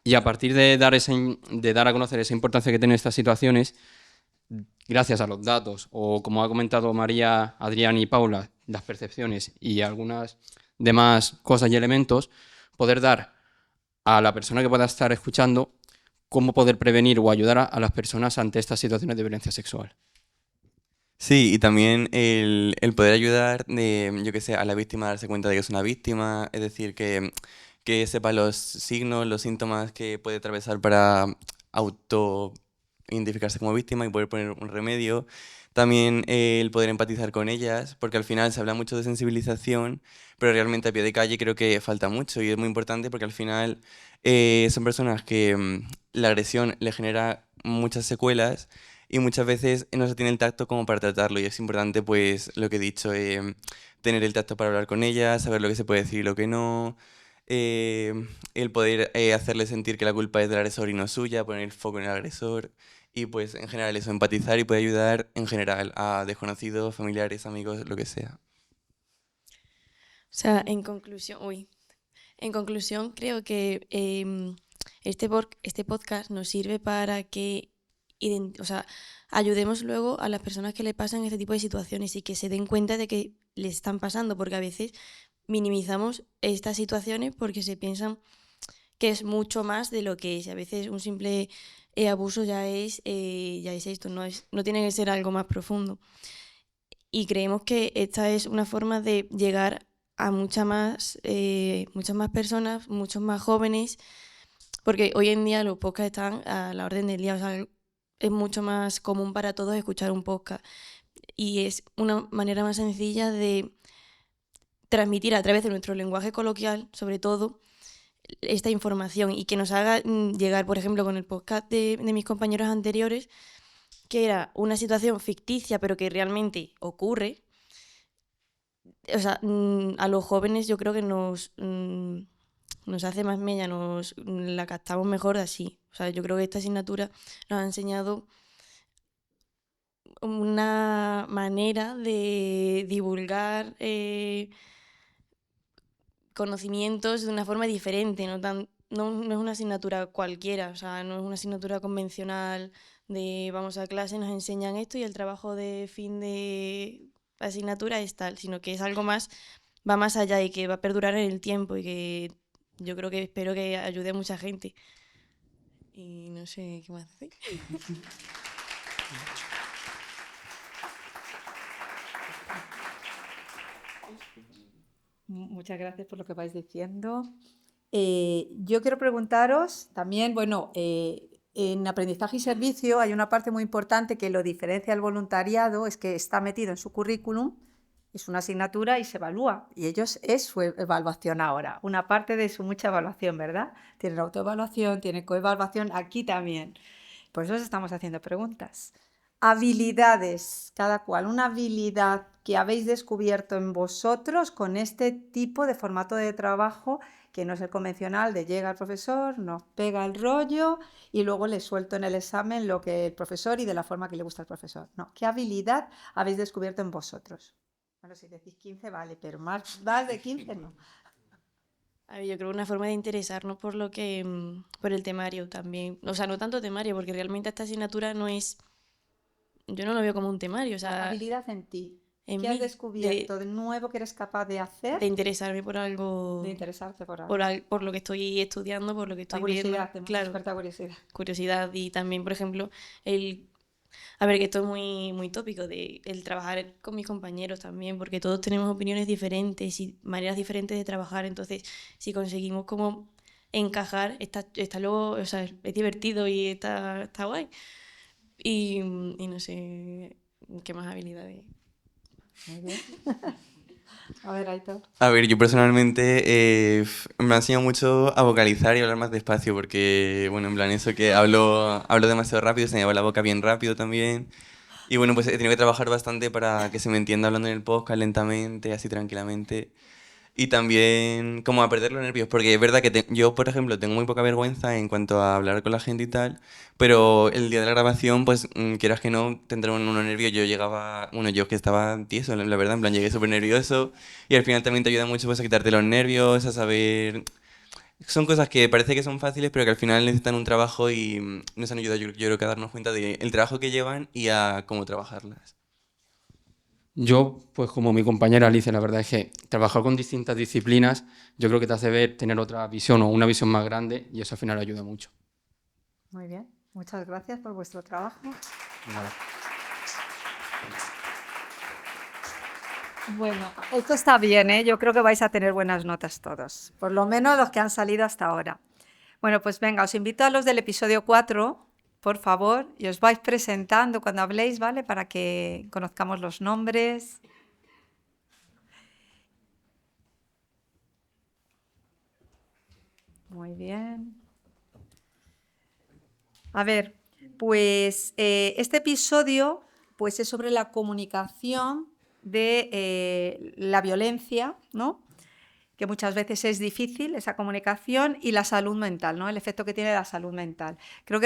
Y a partir de dar a conocer esa importancia que tienen estas situaciones, gracias a los datos, o como ha comentado María, Adrián y Paula, las percepciones y algunas demás cosas y elementos, poder dar a la persona que pueda estar escuchando cómo poder prevenir o ayudar a las personas ante estas situaciones de violencia sexual. Sí, y también el poder ayudar, yo que sé, a la víctima a darse cuenta de que es una víctima, es decir, que sepa los signos, los síntomas que puede atravesar para identificarse como víctima y poder poner un remedio. También el poder empatizar con ellas, porque al final se habla mucho de sensibilización, pero realmente a pie de calle creo que falta mucho y es muy importante porque al final son personas que la agresión le genera muchas secuelas y muchas veces no se tiene el tacto como para tratarlo y es importante, pues, lo que he dicho, tener el tacto para hablar con ellas, saber lo que se puede decir y lo que no, el poder hacerle sentir que la culpa es del agresor y no suya, poner el foco en el agresor y, pues, en general eso, empatizar y poder ayudar en general a desconocidos, familiares, amigos, lo que sea. O sea, en conclusión, creo que este podcast nos sirve para que ayudemos luego a las personas que le pasan este tipo de situaciones y que se den cuenta de que les están pasando, porque a veces minimizamos estas situaciones porque se piensan que es mucho más de lo que es. A veces un simple abuso ya es esto, no tiene que ser algo más profundo. Y creemos que esta es una forma de llegar a muchas más personas, muchos más jóvenes, porque hoy en día los podcasts están a la orden del día, o sea, es mucho más común para todos escuchar un podcast y es una manera más sencilla de transmitir a través de nuestro lenguaje coloquial, sobre todo, esta información y que nos haga llegar, por ejemplo, con el podcast de mis compañeros anteriores, que era una situación ficticia pero que realmente ocurre. O sea, a los jóvenes yo creo que nos hace más mella, la captamos mejor así. O sea, yo creo que esta asignatura nos ha enseñado una manera de divulgar conocimientos de una forma diferente, no es una asignatura cualquiera, o sea, no es una asignatura convencional de vamos a clase, nos enseñan esto y el trabajo de fin de asignatura es tal, sino que es algo más, va más allá y que va a perdurar en el tiempo y que yo creo que espero que ayude a mucha gente. Y no sé qué más decir. Muchas gracias por lo que vais diciendo. Yo quiero preguntaros también, bueno, En aprendizaje y servicio hay una parte muy importante que lo diferencia del voluntariado, es que está metido en su currículum, es una asignatura y se evalúa. Y ellos es su evaluación ahora, una parte de su mucha evaluación, ¿verdad? Tienen autoevaluación, tienen coevaluación, aquí también. Por eso os estamos haciendo preguntas. Habilidades, cada cual, una habilidad que habéis descubierto en vosotros con este tipo de formato de trabajo que no es el convencional de llega el profesor, nos pega el rollo y luego le suelto en el examen lo que el profesor y de la forma que le gusta al profesor. No, ¿qué habilidad habéis descubierto en vosotros? Bueno, si decís 15 vale, pero más de 15 no. A ver, yo creo una forma de interesarnos por lo que por el temario también. O sea, no tanto temario, porque realmente esta asignatura no es... Yo no lo veo como un temario, o sea... Habilidad en ti. En ¿Qué mí, has descubierto de nuevo que eres capaz de hacer? de interesarme por algo... De interesarte por algo. Por lo que estoy estudiando, por lo que La estoy curiosidad, viendo. claro. Desperta curiosidad. Curiosidad y también, por ejemplo, a ver, que esto es muy tópico, el trabajar con mis compañeros también, porque todos tenemos opiniones diferentes y maneras diferentes de trabajar, entonces si conseguimos como encajar, está luego, o sea, es divertido y está guay. Y no sé qué más habilidades. Muy bien. A ver, Aitor. A ver, yo personalmente me ha enseñado mucho a vocalizar y hablar más despacio porque, bueno, en plan eso que hablo demasiado rápido, se me va la boca bien rápido también. Y bueno, pues he tenido que trabajar bastante para que se me entienda hablando en el podcast lentamente, así tranquilamente. Y también como a perder los nervios, porque es verdad que yo, por ejemplo, tengo muy poca vergüenza en cuanto a hablar con la gente y tal, pero el día de la grabación, pues quieras que no, tendré unos nervios. Yo llegaba, bueno, yo que estaba tieso, la verdad, en plan, llegué súper nervioso y al final también te ayuda mucho pues, a quitarte los nervios, a saber... Son cosas que parece que son fáciles, pero que al final necesitan un trabajo y nos han ayudado, yo creo que a darnos cuenta del trabajo que llevan y a cómo trabajarlas. Yo, pues como mi compañera Alicia, la verdad es que trabajar con distintas disciplinas, yo creo que te hace ver, tener otra visión o una visión más grande y eso al final ayuda mucho. Muy bien, muchas gracias por vuestro trabajo. Nada. Bueno, esto está bien, ¿eh? Yo creo que vais a tener buenas notas todos, por lo menos los que han salido hasta ahora. Bueno, pues venga, os invito a los del episodio 4, por favor, y os vais presentando cuando habléis, ¿vale? Para que conozcamos los nombres. Muy bien. A ver, pues este episodio pues, es sobre la comunicación de la violencia, ¿no? Que muchas veces es difícil esa comunicación, y la salud mental, ¿no? El efecto que tiene la salud mental. Creo que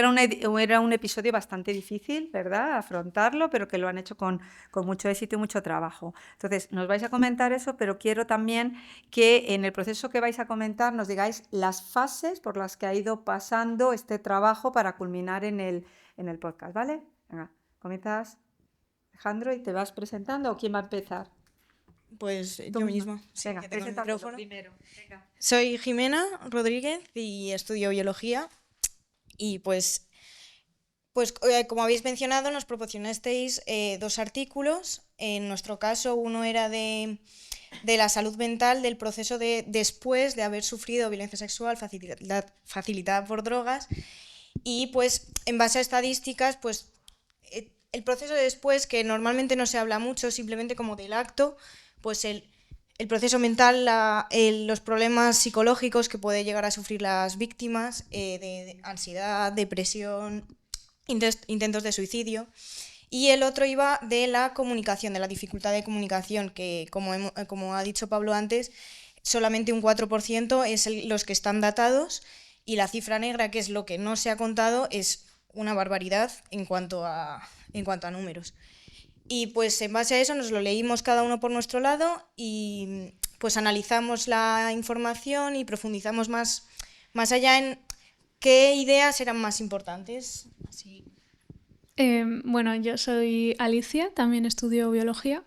era un episodio bastante difícil, ¿verdad?, afrontarlo, pero que lo han hecho con mucho éxito y mucho trabajo. Entonces, nos vais a comentar eso, pero quiero también que en el proceso que vais a comentar nos digáis las fases por las que ha ido pasando este trabajo para culminar en el podcast, ¿vale? Venga, comienzas, Alejandro, y te vas presentando, ¿o quién va a empezar? Pues Tú yo misma. misma. Sí, Venga, que tengo el preséntate micrófono. primero. Venga. Soy Jimena Rodríguez y estudio biología. Y pues como habéis mencionado, nos proporcionasteis 2 artículos. En nuestro caso, uno era de la salud mental, del proceso de después de haber sufrido violencia sexual facilitada por drogas. Y pues en base a estadísticas, pues el proceso de después, que normalmente no se habla mucho, simplemente como del acto, pues el proceso mental, los problemas psicológicos que puede llegar a sufrir las víctimas, de ansiedad, depresión, intentos de suicidio. Y el otro iba de la comunicación, de la dificultad de comunicación, que como ha dicho Pablo antes, solamente un 4% es los que están datados, y la cifra negra, que es lo que no se ha contado, es una barbaridad en cuanto a números. Y pues en base a eso nos lo leímos cada uno por nuestro lado y pues analizamos la información y profundizamos más allá en qué ideas eran más importantes. Así. Bueno, yo soy Alicia, también estudio biología,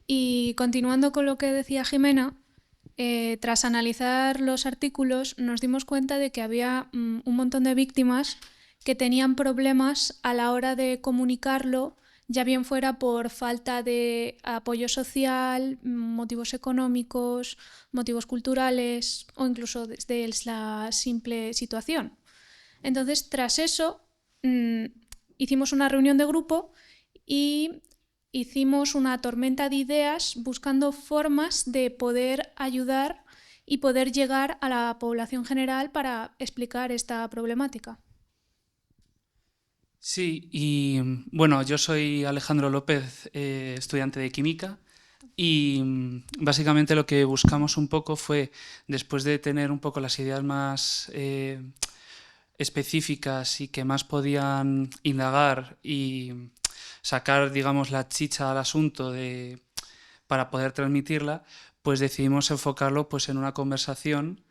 y continuando con lo que decía Jimena, tras analizar los artículos nos dimos cuenta de que había un montón de víctimas que tenían problemas a la hora de comunicarlo, ya bien fuera por falta de apoyo social, motivos económicos, motivos culturales o incluso desde la simple situación. Entonces, tras eso, hicimos una reunión de grupo y hicimos una tormenta de ideas buscando formas de poder ayudar y poder llegar a la población general para explicar esta problemática. Sí, y bueno, yo soy Alejandro López, estudiante de química, y básicamente lo que buscamos un poco fue, después de tener un poco las ideas más específicas y que más podían indagar y sacar, digamos, la chicha al asunto para poder transmitirla, pues decidimos enfocarlo pues, en una conversación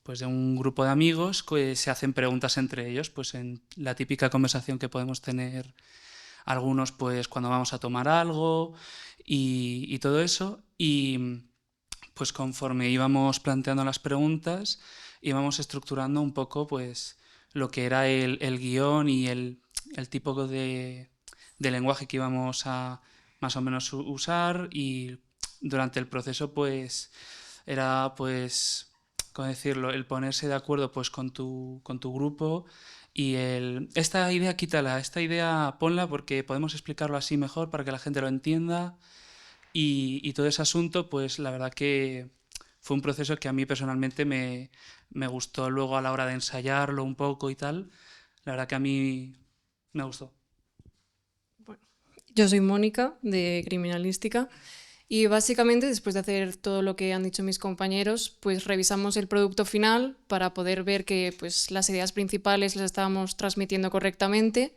pues de un grupo de amigos que se hacen preguntas entre ellos, pues en la típica conversación que podemos tener algunos pues cuando vamos a tomar algo y todo eso. Y pues conforme íbamos planteando las preguntas, íbamos estructurando un poco pues lo que era el guión y el tipo de lenguaje que íbamos a más o menos usar, y durante el proceso pues era pues, ¿cómo decirlo?, el ponerse de acuerdo pues con tu grupo y esta idea quítala, esta idea ponla porque podemos explicarlo así mejor para que la gente lo entienda, y todo ese asunto pues la verdad que fue un proceso que a mí personalmente me gustó luego a la hora de ensayarlo un poco y tal. La verdad que a mí me gustó. Yo soy Mónica, de Criminalística, y básicamente después de hacer todo lo que han dicho mis compañeros, pues revisamos el producto final para poder ver que pues, las ideas principales las estábamos transmitiendo correctamente.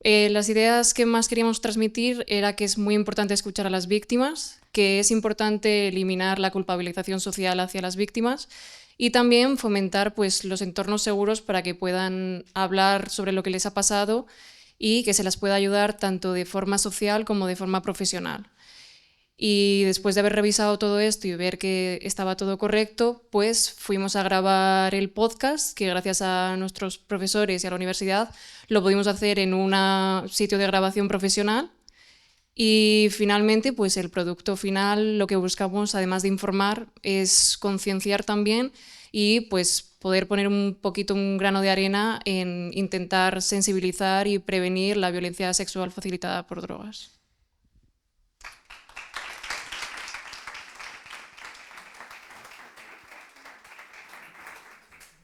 Las ideas que más queríamos transmitir era que es muy importante escuchar a las víctimas, que es importante eliminar la culpabilización social hacia las víctimas y también fomentar pues, los entornos seguros para que puedan hablar sobre lo que les ha pasado y que se las pueda ayudar tanto de forma social como de forma profesional. Y después de haber revisado todo esto y ver que estaba todo correcto, pues fuimos a grabar el podcast, que gracias a nuestros profesores y a la universidad lo pudimos hacer en un sitio de grabación profesional. Y finalmente, pues el producto final, lo que buscamos, además de informar, es concienciar también y pues poder poner un poquito un grano de arena en intentar sensibilizar y prevenir la violencia sexual facilitada por drogas.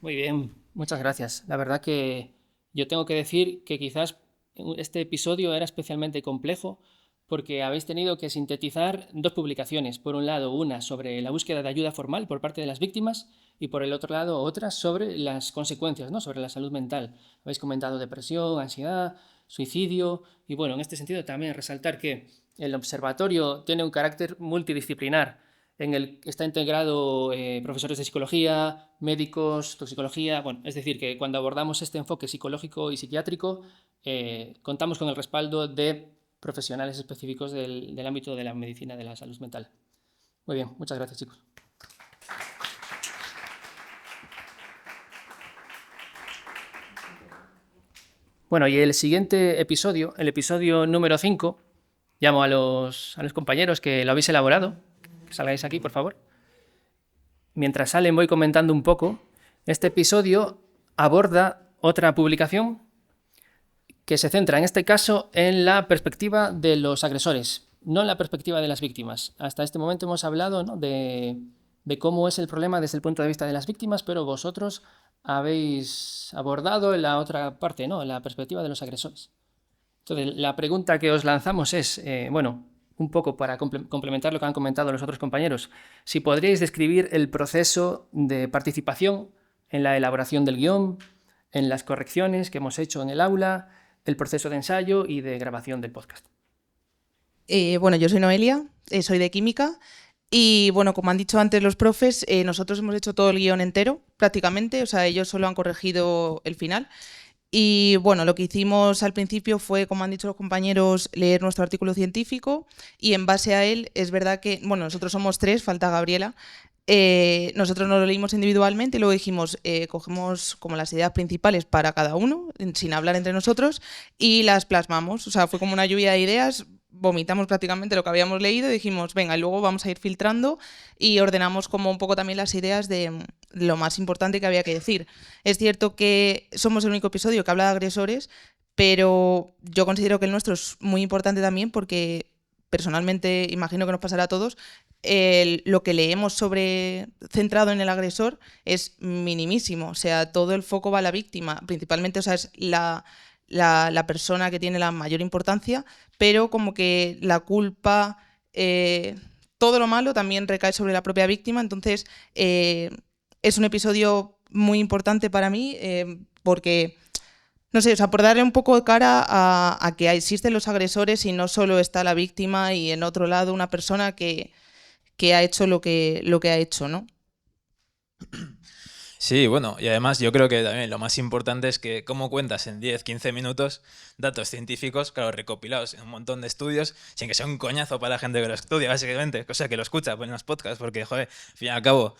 Muy bien, muchas gracias. La verdad que yo tengo que decir que quizás este episodio era especialmente complejo porque habéis tenido que sintetizar dos publicaciones. Por un lado, una sobre la búsqueda de ayuda formal por parte de las víctimas y por el otro lado, otra sobre las consecuencias, ¿no? Sobre la salud mental. Habéis comentado depresión, ansiedad, suicidio y bueno, en este sentido también resaltar que el observatorio tiene un carácter multidisciplinar. En el que está integrado profesores de psicología, médicos, toxicología, bueno, es decir, que cuando abordamos este enfoque psicológico y psiquiátrico contamos con el respaldo de profesionales específicos del ámbito de la medicina de la salud mental. Muy bien, muchas gracias, chicos. Bueno, y el siguiente episodio, el episodio número 5, llamo a los compañeros que lo habéis elaborado. Salgáis aquí, por favor. Mientras salen voy comentando un poco. Este episodio aborda otra publicación que se centra en este caso en la perspectiva de los agresores, no en la perspectiva de las víctimas. Hasta este momento hemos hablado, ¿no?, de cómo es el problema desde el punto de vista de las víctimas, pero vosotros habéis abordado la otra parte, ¿no?, la perspectiva de los agresores. Entonces, la pregunta que os lanzamos es, un poco para complementar lo que han comentado los otros compañeros, si podríais describir el proceso de participación en la elaboración del guión, en las correcciones que hemos hecho en el aula, el proceso de ensayo y de grabación del podcast. Bueno, yo soy Noelia, soy de química y bueno, como han dicho antes los profes, nosotros hemos hecho todo el guión entero prácticamente, o sea, ellos solo han corregido el final. Y bueno, lo que hicimos al principio fue, como han dicho los compañeros, leer nuestro artículo científico y en base a él es verdad que, bueno, nosotros somos 3, falta Gabriela, nosotros nos lo leímos individualmente y luego dijimos, cogemos como las ideas principales para cada uno, sin hablar entre nosotros, y las plasmamos. O sea, fue como una lluvia de ideas vomitamos prácticamente lo que habíamos leído y dijimos, venga, y luego vamos a ir filtrando y ordenamos como un poco también las ideas de lo más importante que había que decir. Es cierto que somos el único episodio que habla de agresores, pero yo considero que el nuestro es muy importante también porque personalmente, imagino que nos pasará a todos, lo que leemos centrado en el agresor es minimísimo. O sea, todo el foco va a la víctima, principalmente, o sea, es la persona que tiene la mayor importancia, pero como que la culpa, todo lo malo también recae sobre la propia víctima. Entonces, es un episodio muy importante para mí porque... No sé, o sea, por darle un poco de cara a que existen los agresores y no solo está la víctima y en otro lado una persona que ha hecho lo que ha hecho, ¿no? Sí, bueno, y además yo creo que también lo más importante es que cómo cuentas en 10, 15 minutos datos científicos, claro, recopilados en un montón de estudios, sin que sea un coñazo para la gente que lo estudia, básicamente, o sea, que lo escucha pues, en los podcasts, porque, joder, al fin y al cabo,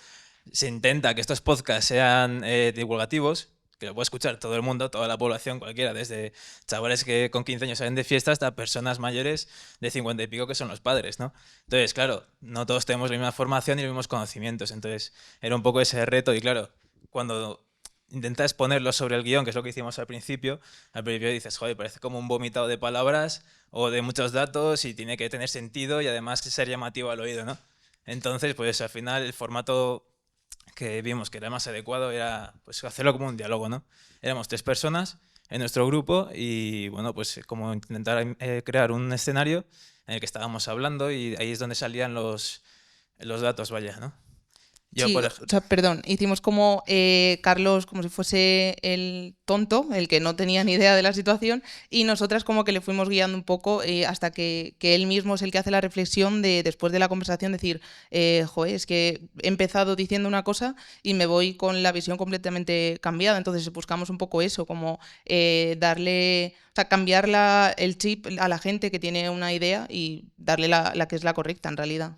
se intenta que estos podcasts sean divulgativos, que lo puede escuchar todo el mundo, toda la población, cualquiera, desde chavales que con 15 años salen de fiesta hasta personas mayores de 50 y pico que son los padres, ¿no? Entonces, claro, no todos tenemos la misma formación y los mismos conocimientos, entonces era un poco ese reto y claro, cuando intentas ponerlo sobre el guión, que es lo que hicimos al principio dices, joder, parece como un vomitado de palabras o de muchos datos y tiene que tener sentido y además ser llamativo al oído, ¿no? Entonces, pues al final el formato que vimos que era más adecuado era pues hacerlo como un diálogo, ¿no? Éramos 3 personas en nuestro grupo y bueno, pues como intentar crear un escenario en el que estábamos hablando y ahí es donde salían los datos, vaya, ¿no? Yo, Sí, por o sea, perdón, hicimos como Carlos como si fuese el tonto, el que no tenía ni idea de la situación, y nosotras como que le fuimos guiando un poco hasta que él mismo es el que hace la reflexión de después de la conversación decir, joder, es que he empezado diciendo una cosa y me voy con la visión completamente cambiada, entonces buscamos un poco eso, como darle, o sea, cambiar el chip a la gente que tiene una idea y darle la que es la correcta en realidad.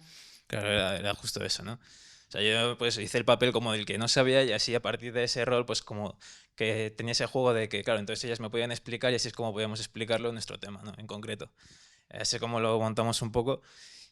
Claro, era justo eso, ¿no? O sea, yo pues hice el papel como del que no sabía y así a partir de ese rol pues como que tenía ese juego de que, claro, entonces ellas me podían explicar y así es como podíamos explicarlo en nuestro tema, ¿no? En concreto. Así como lo montamos un poco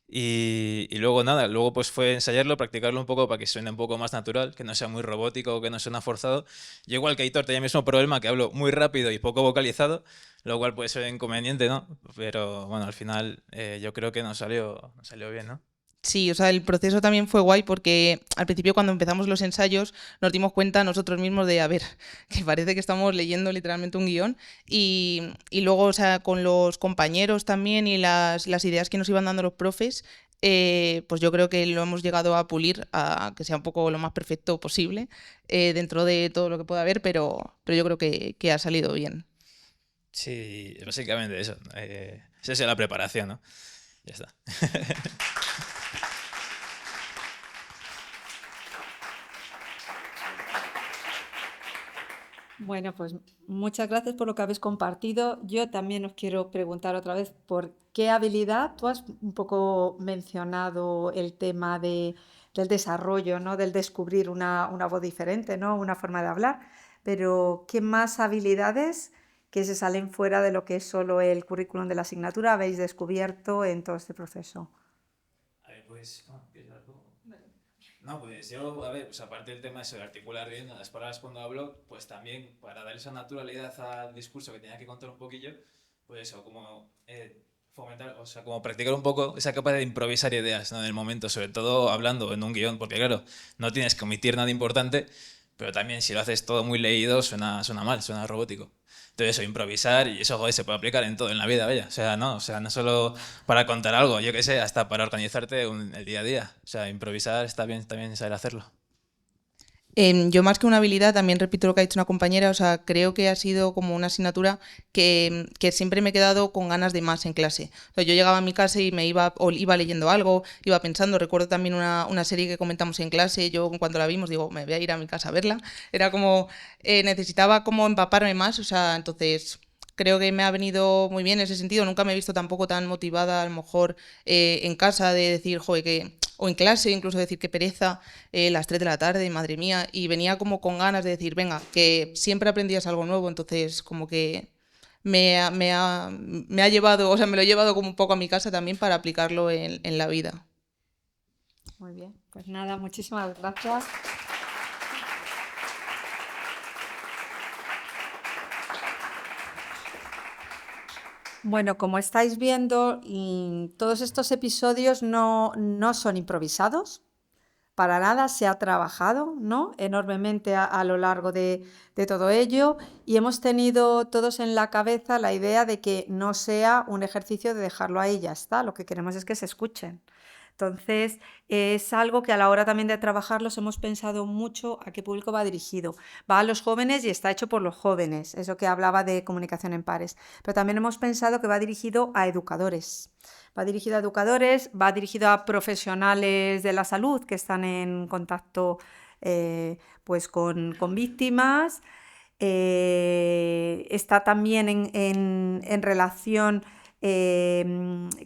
y luego nada, luego pues fue ensayarlo, practicarlo un poco para que suene un poco más natural, que no sea muy robótico, que no suene forzado. Yo igual que Aitor tenía el mismo problema, que hablo muy rápido y poco vocalizado, lo cual puede ser inconveniente, ¿no? Pero bueno, al final yo creo que nos salió bien, ¿no? Sí, o sea, el proceso también fue guay porque al principio cuando empezamos los ensayos nos dimos cuenta nosotros mismos de, a ver, que parece que estamos leyendo literalmente un guión y luego, o sea, con los compañeros también y las ideas que nos iban dando los profes, pues yo creo que lo hemos llegado a pulir a que sea un poco lo más perfecto posible dentro de todo lo que pueda haber, pero yo creo que ha salido bien. Sí, básicamente eso. Esa es la preparación, ¿no? Ya está. Bueno, pues muchas gracias por lo que habéis compartido. Yo también os quiero preguntar otra vez por qué habilidad. Tú has un poco mencionado el tema del desarrollo, ¿no? Del descubrir una voz diferente, ¿no? Una forma de hablar. Pero ¿qué más habilidades que se salen fuera de lo que es solo el currículum de la asignatura habéis descubierto en todo este proceso? A ver, pues... No, pues yo, a ver, pues aparte del tema eso de articular bien las palabras cuando hablo, pues también para dar esa naturalidad al discurso que tenía que contar un poquillo, pues eso, como fomentar, o sea, como practicar un poco esa capacidad de improvisar ideas, ¿no? En el momento, sobre todo hablando en un guión, porque claro, no tienes que omitir nada importante, pero también si lo haces todo muy leído suena mal, suena robótico. Entonces eso, improvisar, y eso, joder, se puede aplicar en todo en la vida, vaya. O sea, no solo para contar algo, yo qué sé, hasta para organizarte el día a día. O sea, improvisar está bien saber hacerlo. Yo más que una habilidad, también repito lo que ha dicho una compañera, o sea, creo que ha sido como una asignatura que siempre me he quedado con ganas de más en clase. O sea, yo llegaba a mi casa y iba leyendo algo, iba pensando, recuerdo también una serie que comentamos en clase, yo cuando la vimos digo, me voy a ir a mi casa a verla, era como, necesitaba como empaparme más, o sea, entonces... Creo que me ha venido muy bien en ese sentido. Nunca me he visto tampoco tan motivada, a lo mejor, en casa de decir, joder, o en clase, incluso decir que pereza, las 3 de la tarde, madre mía. Y venía como con ganas de decir, venga, que siempre aprendías algo nuevo, entonces como que me ha llevado, o sea, me lo he llevado como un poco a mi casa también para aplicarlo en la vida. Muy bien, pues nada, muchísimas gracias. Bueno, como estáis viendo, todos estos episodios no son improvisados, para nada, se ha trabajado, ¿no?, enormemente a lo largo de todo ello, y hemos tenido todos en la cabeza la idea de que no sea un ejercicio de dejarlo ahí y ya está, lo que queremos es que se escuchen. Entonces, es algo que a la hora también de trabajarlos hemos pensado mucho a qué público va dirigido. Va a los jóvenes y está hecho por los jóvenes, eso que hablaba de comunicación en pares. Pero también hemos pensado que va dirigido a educadores. Va dirigido a educadores, va dirigido a profesionales de la salud que están en contacto pues con víctimas. Está también en relación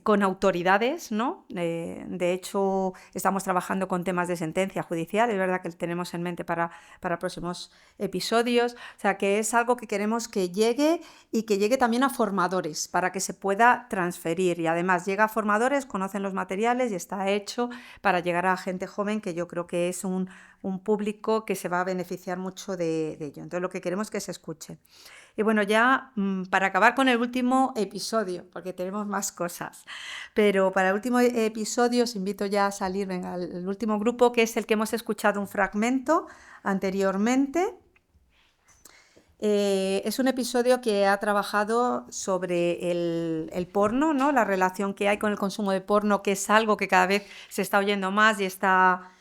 con autoridades, ¿no? De hecho, estamos trabajando con temas de sentencia judicial, es verdad que tenemos en mente para próximos episodios, o sea que es algo que queremos que llegue y que llegue también a formadores para que se pueda transferir, y además llega a formadores, conocen los materiales y está hecho para llegar a gente joven, que yo creo que es un público que se va a beneficiar mucho de ello. Entonces lo que queremos es que se escuche. Y bueno, ya para acabar con el último episodio, porque tenemos más cosas, pero para el último episodio os invito ya a salir, venga, el último grupo, que es el que hemos escuchado un fragmento anteriormente. Es un episodio que ha trabajado sobre el porno, ¿no?, la relación que hay con el consumo de porno, que es algo que cada vez se está oyendo más y está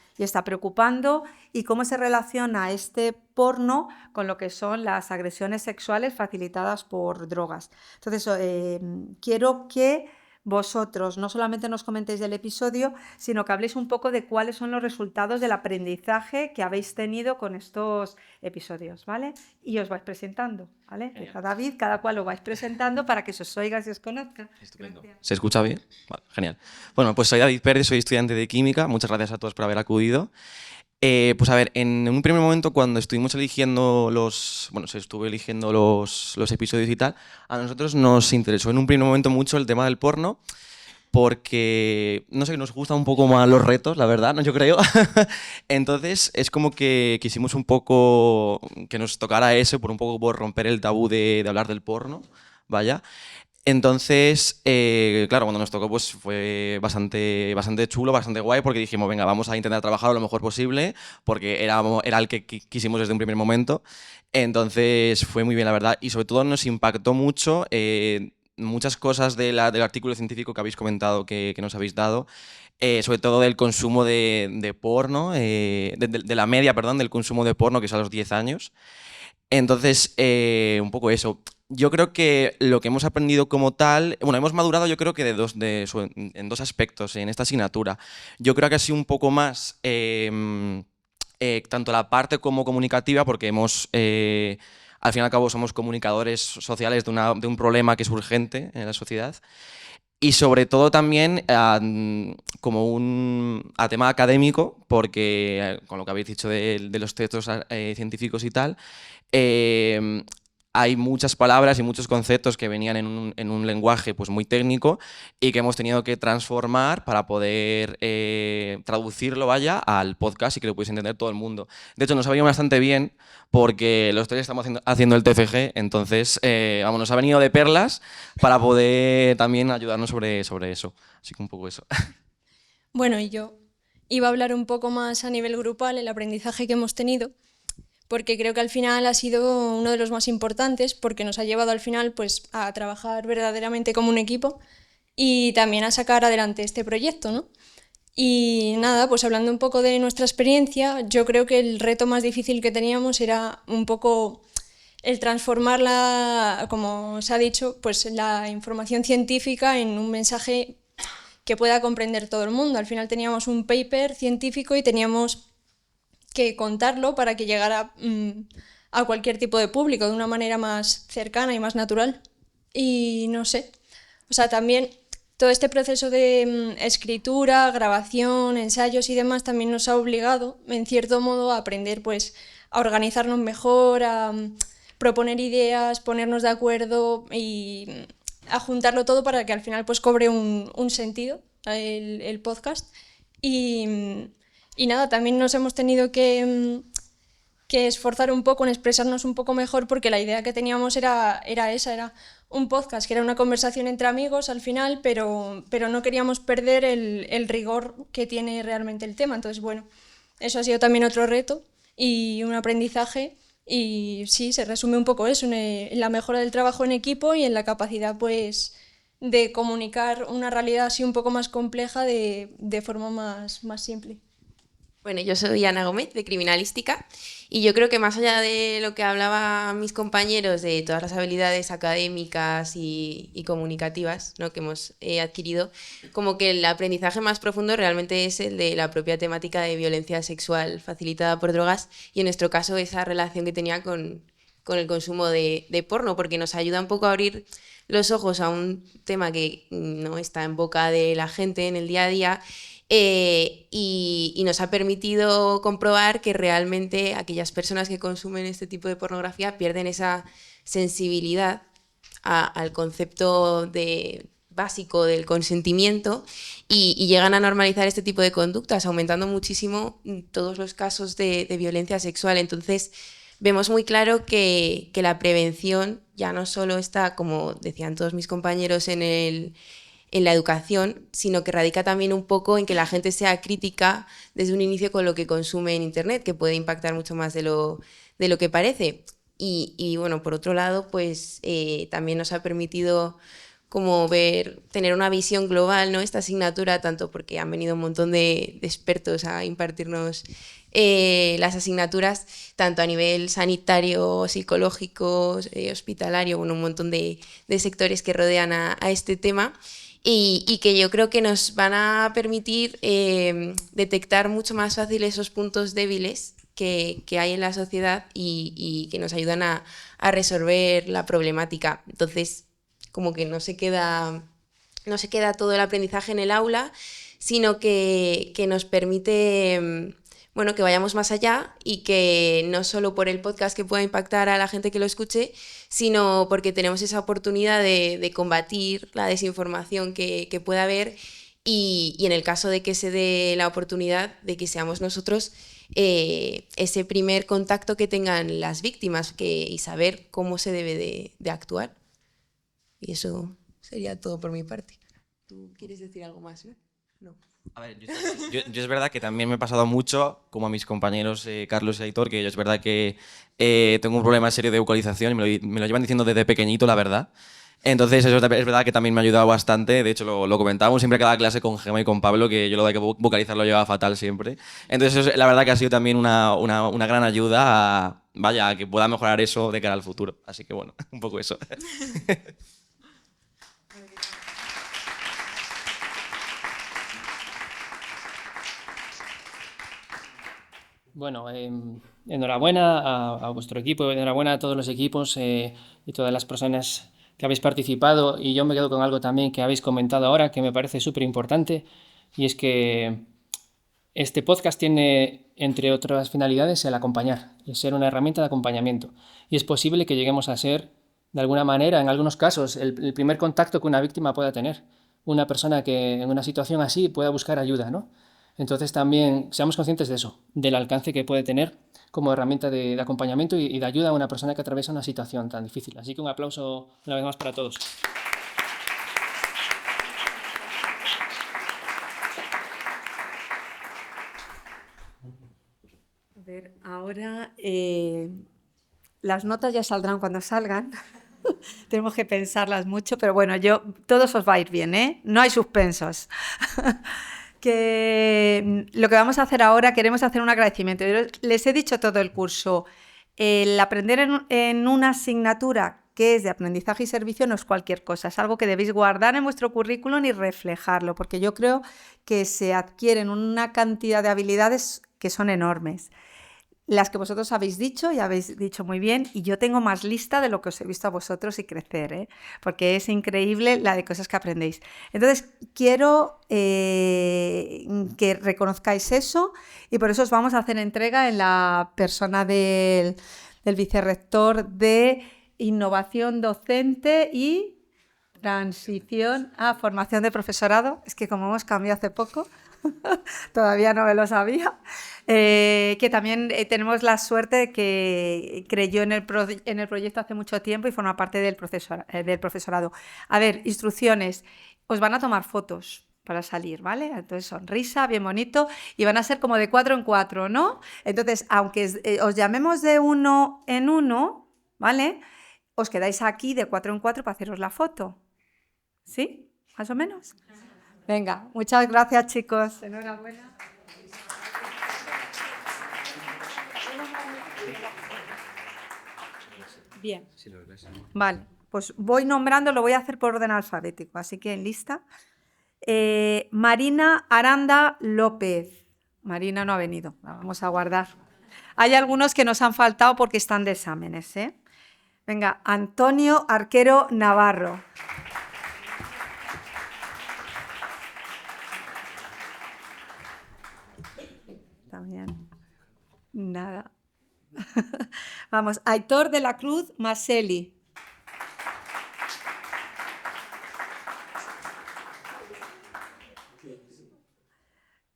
preocupando, y cómo se relaciona este porno con lo que son las agresiones sexuales facilitadas por drogas. Entonces, quiero que vosotros no solamente nos comentéis del episodio, sino que habléis un poco de cuáles son los resultados del aprendizaje que habéis tenido con estos episodios, ¿vale? Y os vais presentando, ¿vale? Deja David, cada cual lo vais presentando para que se os oiga y se os conozca. Estupendo. ¿Se escucha bien? Vale, genial. Bueno, pues soy David Pérez, soy estudiante de Química. Muchas gracias a todos por haber acudido. Pues a ver, en un primer momento, cuando estuvimos eligiendo se estuvo eligiendo los episodios y tal, a nosotros nos interesó en un primer momento mucho el tema del porno, porque, no sé, nos gustan un poco más los retos, la verdad, ¿no? Yo creo. Entonces, es como que quisimos un poco que nos tocara eso, por romper el tabú de hablar del porno, vaya. Entonces, claro, cuando nos tocó pues fue bastante chulo, bastante guay, porque dijimos, venga, vamos a intentar trabajar lo mejor posible, porque era el que quisimos desde un primer momento. Entonces fue muy bien, la verdad, y sobre todo nos impactó mucho muchas cosas del artículo científico que habéis comentado, que nos habéis dado, sobre todo del consumo de porno, de la media, perdón, del consumo de porno, que es a los 10 años. Entonces, un poco eso. Yo creo que lo que hemos aprendido como tal, bueno, hemos madurado yo creo que en dos aspectos en esta asignatura. Yo creo que ha sido un poco más, tanto la parte como comunicativa, porque al fin y al cabo somos comunicadores sociales de un problema que es urgente en la sociedad. Y sobre todo también como a tema académico, porque con lo que habéis dicho de los textos científicos y tal, hay muchas palabras y muchos conceptos que venían en un lenguaje pues muy técnico y que hemos tenido que transformar para poder traducirlo, vaya, al podcast y que lo pudiese entender todo el mundo. De hecho, nos ha venido bastante bien porque los tres estamos haciendo el TFG, entonces nos ha venido de perlas para poder también ayudarnos sobre eso. Así que un poco eso. Bueno, y yo iba a hablar un poco más a nivel grupal, el aprendizaje que hemos tenido, porque creo que al final ha sido uno de los más importantes, porque nos ha llevado al final pues, a trabajar verdaderamente como un equipo y también a sacar adelante este proyecto, ¿no? Y nada, pues hablando un poco de nuestra experiencia, yo creo que el reto más difícil que teníamos era un poco el transformarla, como se ha dicho, pues la información científica en un mensaje que pueda comprender todo el mundo. Al final teníamos un paper científico y teníamos que contarlo para que llegara a cualquier tipo de público de una manera más cercana y más natural. Y no sé, o sea, también todo este proceso de escritura, grabación, ensayos y demás también nos ha obligado, en cierto modo, a aprender pues, a organizarnos mejor, proponer ideas, ponernos de acuerdo y a juntarlo todo para que al final pues cobre un sentido el podcast. Y nada, también nos hemos tenido que esforzar un poco en expresarnos un poco mejor, porque la idea que teníamos era esa, era un podcast que era una conversación entre amigos al final, pero no queríamos perder el rigor que tiene realmente el tema. Entonces, bueno, eso ha sido también otro reto y un aprendizaje, y sí, se resume un poco eso, en la mejora del trabajo en equipo y en la capacidad pues de comunicar una realidad así un poco más compleja de forma más simple. Bueno, yo soy Ana Gómez, de Criminalística, y yo creo que más allá de lo que hablaban mis compañeros de todas las habilidades académicas y comunicativas, ¿no?, que hemos adquirido, como que el aprendizaje más profundo realmente es el de la propia temática de violencia sexual facilitada por drogas, y en nuestro caso esa relación que tenía con el consumo de porno, porque nos ayuda un poco a abrir los ojos a un tema que no está en boca de la gente en el día a día. Y nos ha permitido comprobar que realmente aquellas personas que consumen este tipo de pornografía pierden esa sensibilidad al concepto básico del consentimiento y llegan a normalizar este tipo de conductas, aumentando muchísimo todos los casos de violencia sexual. Entonces vemos muy claro que la prevención ya no solo está, como decían todos mis compañeros, en la educación, sino que radica también un poco en que la gente sea crítica desde un inicio con lo que consume en Internet, que puede impactar mucho más de lo que parece. Y bueno, por otro lado, pues también nos ha permitido como tener una visión global, ¿no?, esta asignatura, tanto porque han venido un montón de expertos a impartirnos las asignaturas, tanto a nivel sanitario, psicológico, hospitalario, bueno, un montón de sectores que rodean a este tema. Y que yo creo que nos van a permitir detectar mucho más fácil esos puntos débiles que hay en la sociedad y que nos ayudan a resolver la problemática. Entonces, como que no se queda todo el aprendizaje en el aula, sino que nos permite bueno, que vayamos más allá, y que no solo por el podcast que pueda impactar a la gente que lo escuche, sino porque tenemos esa oportunidad de combatir la desinformación que pueda haber, y en el caso de que se dé la oportunidad de que seamos nosotros ese primer contacto que tengan las víctimas y saber cómo se debe de actuar. Y eso sería todo por mi parte. ¿Tú quieres decir algo más? No. A ver, yo es verdad que también me he pasado mucho, como a mis compañeros Carlos y Aitor, que yo es verdad que tengo un problema serio de vocalización y me lo llevan diciendo desde pequeñito, la verdad. Entonces eso es verdad que también me ha ayudado bastante. De hecho, lo comentábamos siempre que daba clase con Gemma y con Pablo, que yo lo de que vocalizar lo llevaba fatal siempre. Entonces eso, la verdad que ha sido también una gran ayuda a que pueda mejorar eso de cara al futuro. Así que bueno, un poco eso. Bueno, enhorabuena a vuestro equipo, enhorabuena a todos los equipos y todas las personas que habéis participado. Y yo me quedo con algo también que habéis comentado ahora, que me parece súper importante, y es que este podcast tiene, entre otras finalidades, el acompañar, el ser una herramienta de acompañamiento. Y es posible que lleguemos a ser, de alguna manera, en algunos casos, el primer contacto que una víctima pueda tener. Una persona que en una situación así pueda buscar ayuda, ¿no? Entonces también seamos conscientes de eso, del alcance que puede tener como herramienta de acompañamiento y de ayuda a una persona que atraviesa una situación tan difícil. Así que un aplauso una vez más para todos. A ver, ahora las notas ya saldrán cuando salgan. Tenemos que pensarlas mucho, pero bueno, todos os va a ir bien, ¿eh? No hay suspensos. Que lo que vamos a hacer ahora, queremos hacer un agradecimiento. Yo les he dicho todo el curso, el aprender en una asignatura que es de aprendizaje y servicio no es cualquier cosa, es algo que debéis guardar en vuestro currículum y reflejarlo, porque yo creo que se adquieren una cantidad de habilidades que son enormes. Las que vosotros habéis dicho y habéis dicho muy bien, y yo tengo más lista de lo que os he visto a vosotros y crecer, ¿eh? Porque es increíble la de cosas que aprendéis. Entonces, quiero que reconozcáis eso, y por eso os vamos a hacer entrega en la persona del del vicerrector de Innovación Docente y Transición a Formación de Profesorado. Es que como hemos cambiado hace poco, todavía no me lo sabía. Que también tenemos la suerte de que creyó en el proyecto hace mucho tiempo y forma parte del profesorado. A ver, instrucciones. Os van a tomar fotos para salir, ¿vale? Entonces, sonrisa, bien bonito, y van a ser como de 4 en 4, ¿no? Entonces, aunque os llamemos de 1 en 1, ¿vale? Os quedáis aquí de 4 en 4 para haceros la foto. ¿Sí? ¿Más o menos? Venga, muchas gracias, chicos. Enhorabuena. Bien. Vale, pues voy nombrando, lo voy a hacer por orden alfabético, así que lista. Marina Aranda López. Marina no ha venido, la vamos a guardar. Hay algunos que nos han faltado porque están de exámenes, ¿eh? Venga, Antonio Arquero Navarro. También. Nada. Vamos, Aitor de la Cruz Maseli.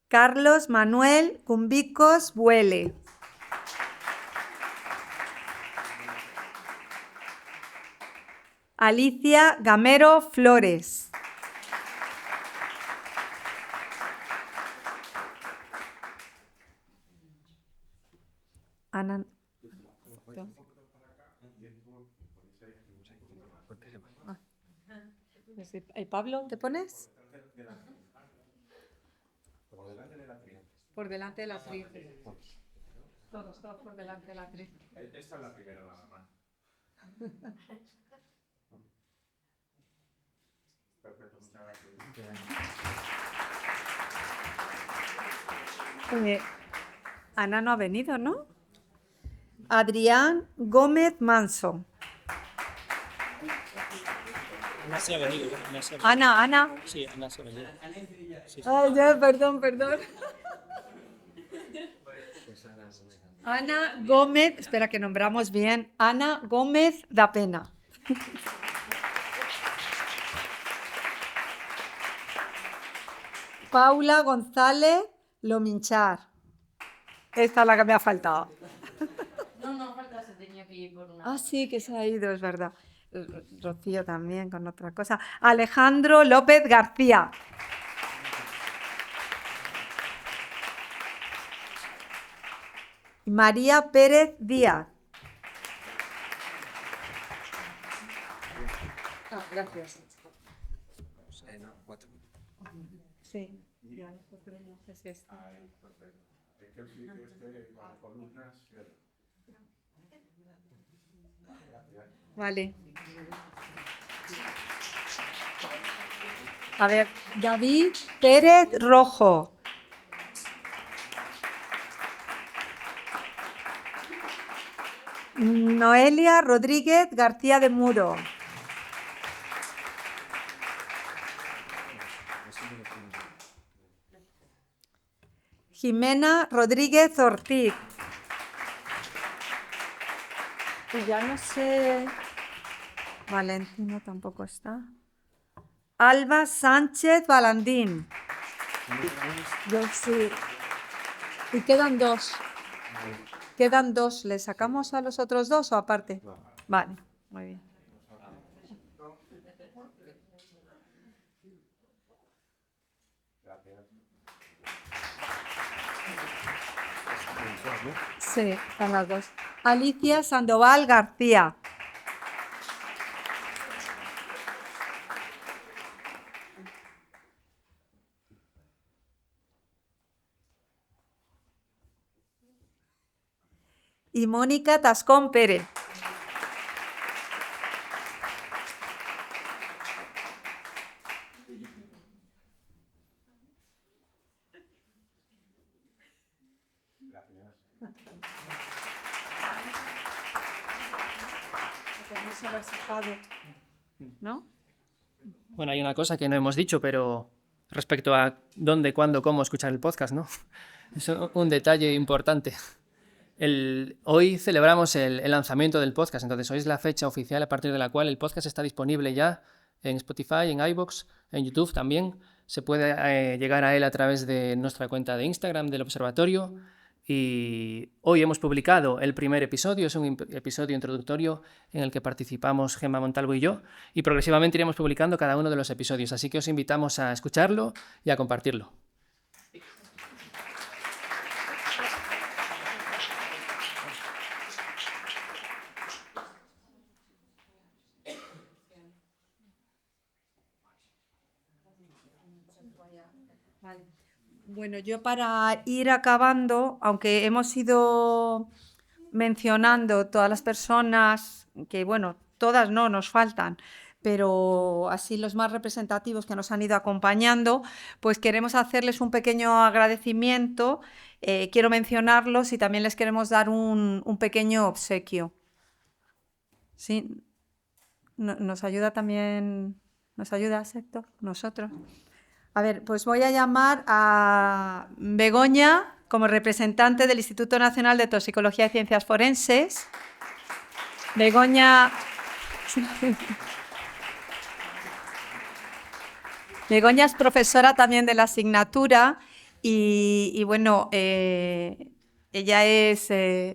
Carlos Manuel Cumbicos Buele. Alicia Gamero Flores. Ana. Pablo, ¿te pones? Por delante de la actriz. Todos por delante de la actriz. Esta es la primera nada más. Perfecto, muchas gracias. Ana no ha venido, ¿no? Adrián Gómez Manso. Ana se ha venido. Ana. Sí, Ana se ha venido. Sí. Ay, ya, perdón. Ana Gómez, espera que nombramos bien. Ana Gómez da Pena. Paula González Lominchar. Esta es la que me ha faltado. No falta, se tenía que ir por una. Ah, sí, que se ha ido, es verdad. Rocío también con otra cosa. Alejandro López García. María Pérez Díaz. Gracias. Sí, ya nosotros no sé si está. Vale. A ver, David Pérez Rojo. Noelia Rodríguez García de Muro. Jimena Rodríguez Ortiz. Pues ya no sé. Valentino tampoco está. Alba Sánchez Balandín. Yo sí. Y quedan dos. Quedan dos. ¿Le sacamos a los otros dos o aparte? Vale, muy bien. Sí, están las dos. Alicia Sandoval García. Y Mónica Tascón Pérez. ¿No? Bueno, hay una cosa que no hemos dicho, pero respecto a dónde, cuándo, cómo escuchar el podcast, ¿no? Es un detalle importante. Hoy celebramos el lanzamiento del podcast, entonces hoy es la fecha oficial a partir de la cual el podcast está disponible ya en Spotify, en iVoox, en YouTube también. Se puede llegar a él a través de nuestra cuenta de Instagram del Observatorio. Y hoy hemos publicado el primer episodio, es un episodio introductorio en el que participamos Gemma Montalvo y yo, y progresivamente iremos publicando cada uno de los episodios, así que os invitamos a escucharlo y a compartirlo. Bueno, yo para ir acabando, aunque hemos ido mencionando todas las personas, que bueno, todas no, nos faltan, pero así los más representativos que nos han ido acompañando, pues queremos hacerles un pequeño agradecimiento, quiero mencionarlos y también les queremos dar un pequeño obsequio. ¿Sí? ¿Nos ayuda también? ¿Nos ayuda, Héctor? ¿Nosotros? A ver, pues voy a llamar a Begoña como representante del Instituto Nacional de Toxicología y Ciencias Forenses. Begoña es profesora también de la asignatura y bueno, ella es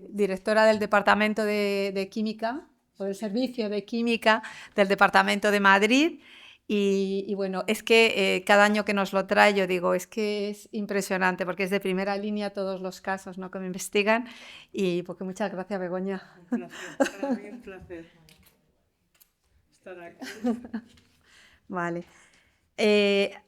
directora del Departamento de Química o del Servicio de Química del Departamento de Madrid. Y bueno, es que cada año que nos lo trae, yo digo, es que es impresionante porque es de primera línea todos los casos, ¿no?, que me investigan. Y porque muchas gracias, Begoña. Un placer, para mí un placer estar aquí. Vale.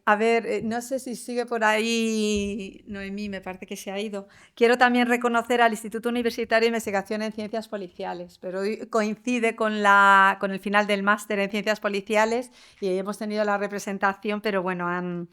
A ver, no sé si sigue por ahí Noemí, me parece que se ha ido. Quiero también reconocer al Instituto Universitario de Investigación en Ciencias Policiales, pero hoy coincide con el final del máster en Ciencias Policiales y hemos tenido la representación, pero bueno, han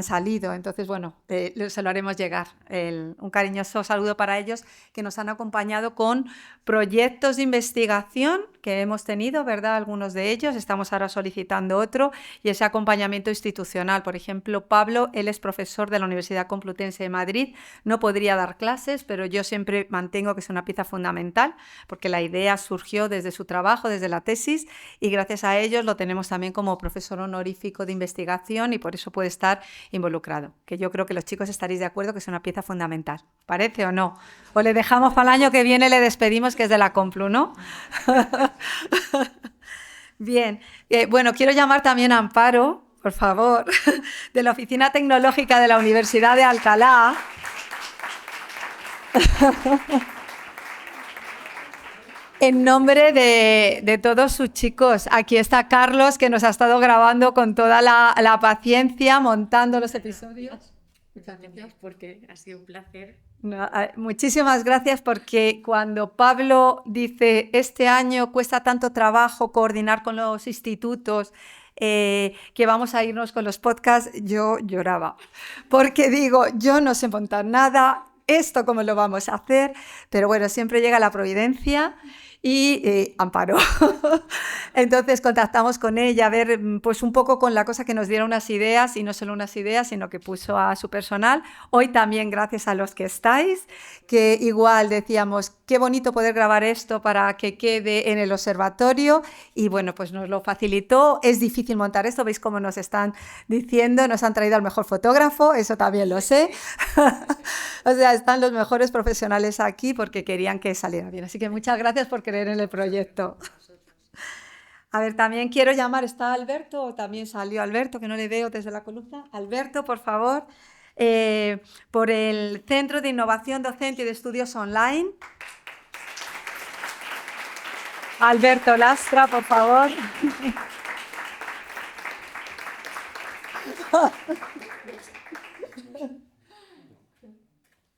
salido. Entonces, bueno, se lo haremos llegar. Un cariñoso saludo para ellos que nos han acompañado con proyectos de investigación que hemos tenido, ¿verdad? Algunos de ellos, estamos ahora solicitando otro, y ese acompañamiento institucional. Por ejemplo, Pablo, él es profesor de la Universidad Complutense de Madrid, no podría dar clases, pero yo siempre mantengo que es una pieza fundamental, porque la idea surgió desde su trabajo, desde la tesis, y gracias a ellos lo tenemos también como profesor honorífico de investigación y por eso puede estar involucrado, que yo creo que los chicos estaréis de acuerdo que es una pieza fundamental. ¿Parece o no? O le dejamos para el año que viene, le despedimos, que es de la Complu, ¿no? Bien, bueno, quiero llamar también a Amparo, por favor, de la Oficina Tecnológica de la Universidad de Alcalá. En nombre de todos sus chicos. Aquí está Carlos, que nos ha estado grabando con toda la paciencia, montando los episodios. Muchas gracias, porque ha sido un placer. No, muchísimas gracias, porque cuando Pablo dice este año cuesta tanto trabajo coordinar con los institutos, que vamos a irnos con los podcasts, yo lloraba, porque digo, yo no sé montar nada, esto cómo lo vamos a hacer, pero bueno, siempre llega la providencia y Amparo. Entonces contactamos con ella a ver, pues un poco con la cosa, que nos diera unas ideas, y no solo unas ideas, sino que puso a su personal. Hoy también gracias a los que estáis, que igual decíamos, qué bonito poder grabar esto para que quede en el observatorio, y bueno, pues nos lo facilitó. Es difícil montar esto, veis cómo nos están diciendo, nos han traído al mejor fotógrafo, eso también lo sé. O sea, están los mejores profesionales aquí porque querían que saliera bien. Así que muchas gracias por creer en el proyecto. A ver, también quiero llamar, ¿está Alberto? ¿O también salió Alberto, que no le veo desde la columna? Alberto, por favor, por el Centro de Innovación Docente y de Estudios Online. Alberto Lastra, por favor.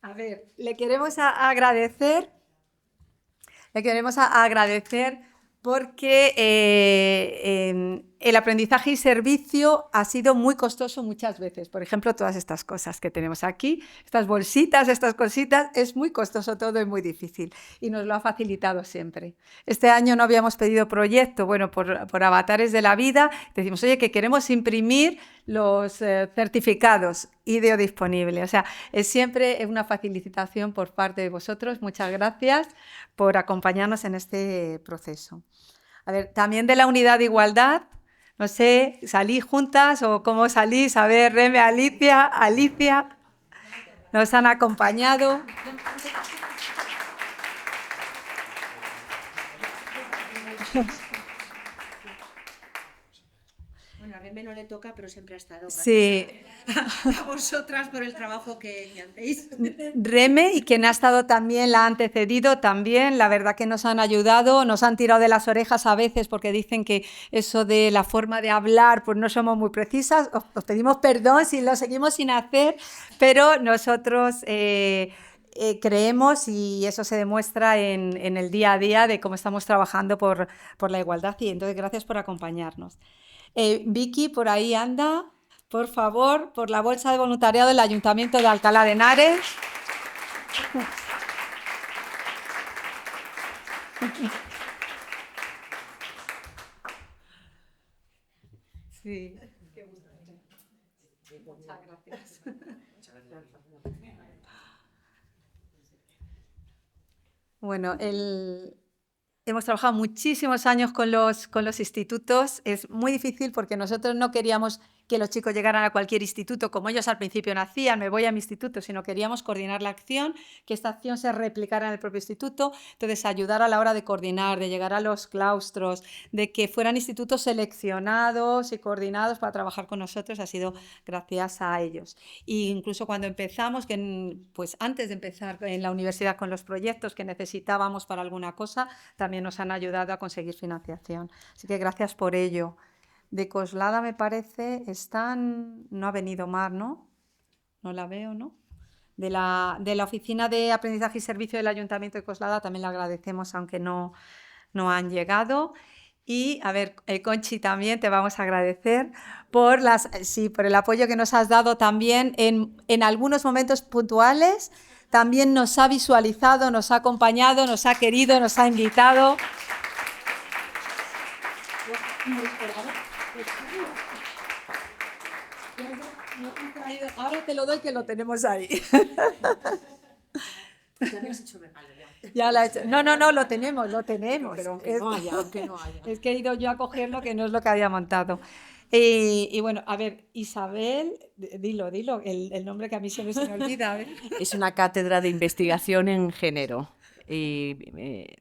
A ver, le queremos agradecer porque el aprendizaje y servicio ha sido muy costoso muchas veces. Por ejemplo, todas estas cosas que tenemos aquí, estas bolsitas, estas cositas, es muy costoso todo y muy difícil. Y nos lo ha facilitado siempre. Este año no habíamos pedido proyecto, bueno, por Avatares de la Vida, decimos, oye, que queremos imprimir los certificados IDEO disponible. O sea, es siempre una facilitación por parte de vosotros. Muchas gracias por acompañarnos en este proceso. A ver, también de la unidad de igualdad, no sé, ¿salís juntas o cómo salís? A ver, Reme, Alicia, nos han acompañado. Bueno, a Reme no le toca, pero siempre ha estado. Sí. A vosotras por el trabajo que hacéis. Reme y quien ha estado también, la ha antecedido también, la verdad que nos han ayudado, nos han tirado de las orejas a veces porque dicen que eso de la forma de hablar, pues no somos muy precisas, os pedimos perdón si lo seguimos sin hacer, pero nosotros creemos y eso se demuestra en el día a día de cómo estamos trabajando por la igualdad y entonces gracias por acompañarnos. Vicky, por ahí anda. Por favor, por la bolsa de voluntariado del Ayuntamiento de Alcalá de Henares. Sí. Muchas gracias. Bueno, hemos trabajado muchísimos años con los institutos. Es muy difícil porque nosotros no queríamos que los chicos llegaran a cualquier instituto, como ellos al principio nacían, me voy a mi instituto, sino queríamos coordinar la acción, que esta acción se replicara en el propio instituto, entonces ayudar a la hora de coordinar, de llegar a los claustros, de que fueran institutos seleccionados y coordinados para trabajar con nosotros, ha sido gracias a ellos. E incluso cuando empezamos, pues antes de empezar en la universidad con los proyectos que necesitábamos para alguna cosa, también nos han ayudado a conseguir financiación. Así que gracias por ello. De Coslada, me parece, no ha venido Mar, ¿no? No la veo, ¿no? De la Oficina de Aprendizaje y Servicio del Ayuntamiento de Coslada también le agradecemos, aunque no han llegado. Y, a ver, Conchi, también te vamos a agradecer por el apoyo que nos has dado también en algunos momentos puntuales. También nos ha visualizado, nos ha acompañado, nos ha querido, nos ha invitado. Ahora te lo doy, que lo tenemos ahí. Ya me has hecho regalo, ya. Ya la he hecho. No, lo tenemos. Pero aunque no haya. Es que he ido yo a cogerlo, que no es lo que había montado. Y bueno, a ver, Isabel, dilo, el nombre que a mí se me olvida. A ver. Es una cátedra de investigación en género. Y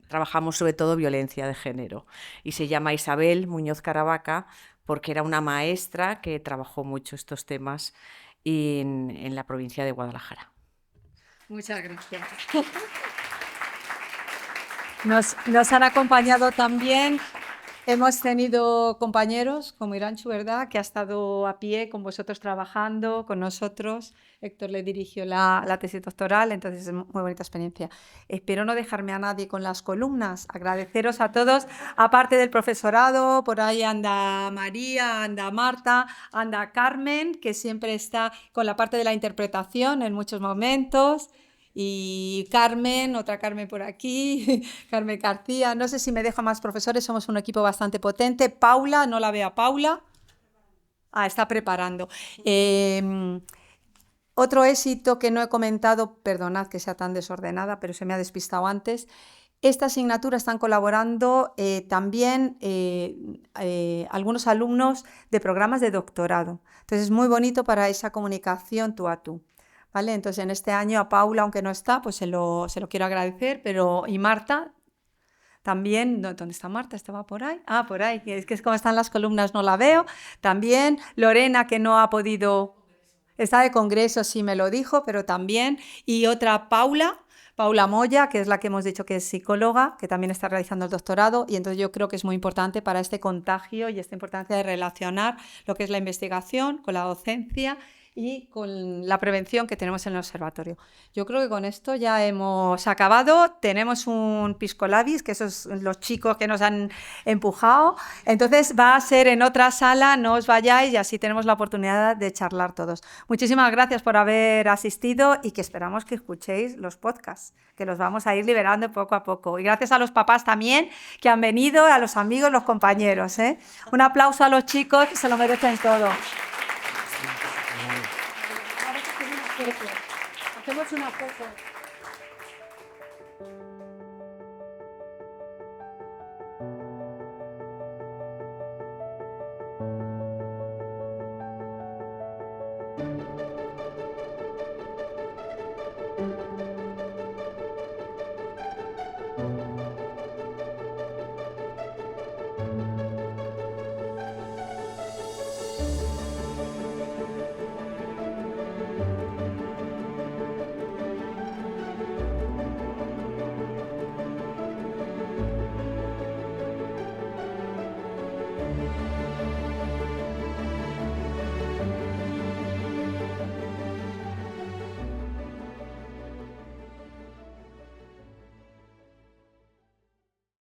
trabajamos sobre todo violencia de género. Y se llama Isabel Muñoz Caravaca porque era una maestra que trabajó mucho estos temas en la provincia de Guadalajara. Muchas gracias. Nos han acompañado también. Hemos tenido compañeros como Iranchu, ¿verdad?, que ha estado a pie con vosotros trabajando, con nosotros. Héctor le dirigió la tesis doctoral, entonces es muy bonita experiencia. Espero no dejarme a nadie con las columnas. Agradeceros a todos, aparte del profesorado, por ahí anda María, anda Marta, anda Carmen, que siempre está con la parte de la interpretación en muchos momentos. Y Carmen, otra Carmen por aquí, Carmen García, no sé si me deja más profesores, somos un equipo bastante potente. Paula, no la veo a Paula. Está preparando. Otro éxito que no he comentado, perdonad que sea tan desordenada, pero se me ha despistado antes. Esta asignatura están colaborando también algunos alumnos de programas de doctorado. Entonces es muy bonito para esa comunicación tú a tú. ¿Vale? Entonces, en este año a Paula, aunque no está, pues se lo quiero agradecer, y Marta también, ¿dónde está Marta? ¿Estaba por ahí? Por ahí, es que es como están las columnas, no la veo. También Lorena, que no ha podido, está de congreso, sí me lo dijo, pero también, y otra Paula Moya, que es la que hemos dicho que es psicóloga, que también está realizando el doctorado, y entonces yo creo que es muy importante para este contagio y esta importancia de relacionar lo que es la investigación con la docencia y con la prevención que tenemos en el observatorio. Yo creo que con esto ya hemos acabado. Tenemos un pisco labis, que esos son los chicos que nos han empujado. Entonces va a ser en otra sala, no os vayáis y así tenemos la oportunidad de charlar todos. Muchísimas gracias por haber asistido y que esperamos que escuchéis los podcasts, que los vamos a ir liberando poco a poco. Y gracias a los papás también que han venido, a los amigos, los compañeros, ¿eh? Un aplauso a los chicos que se lo merecen todo. Hacemos una foto.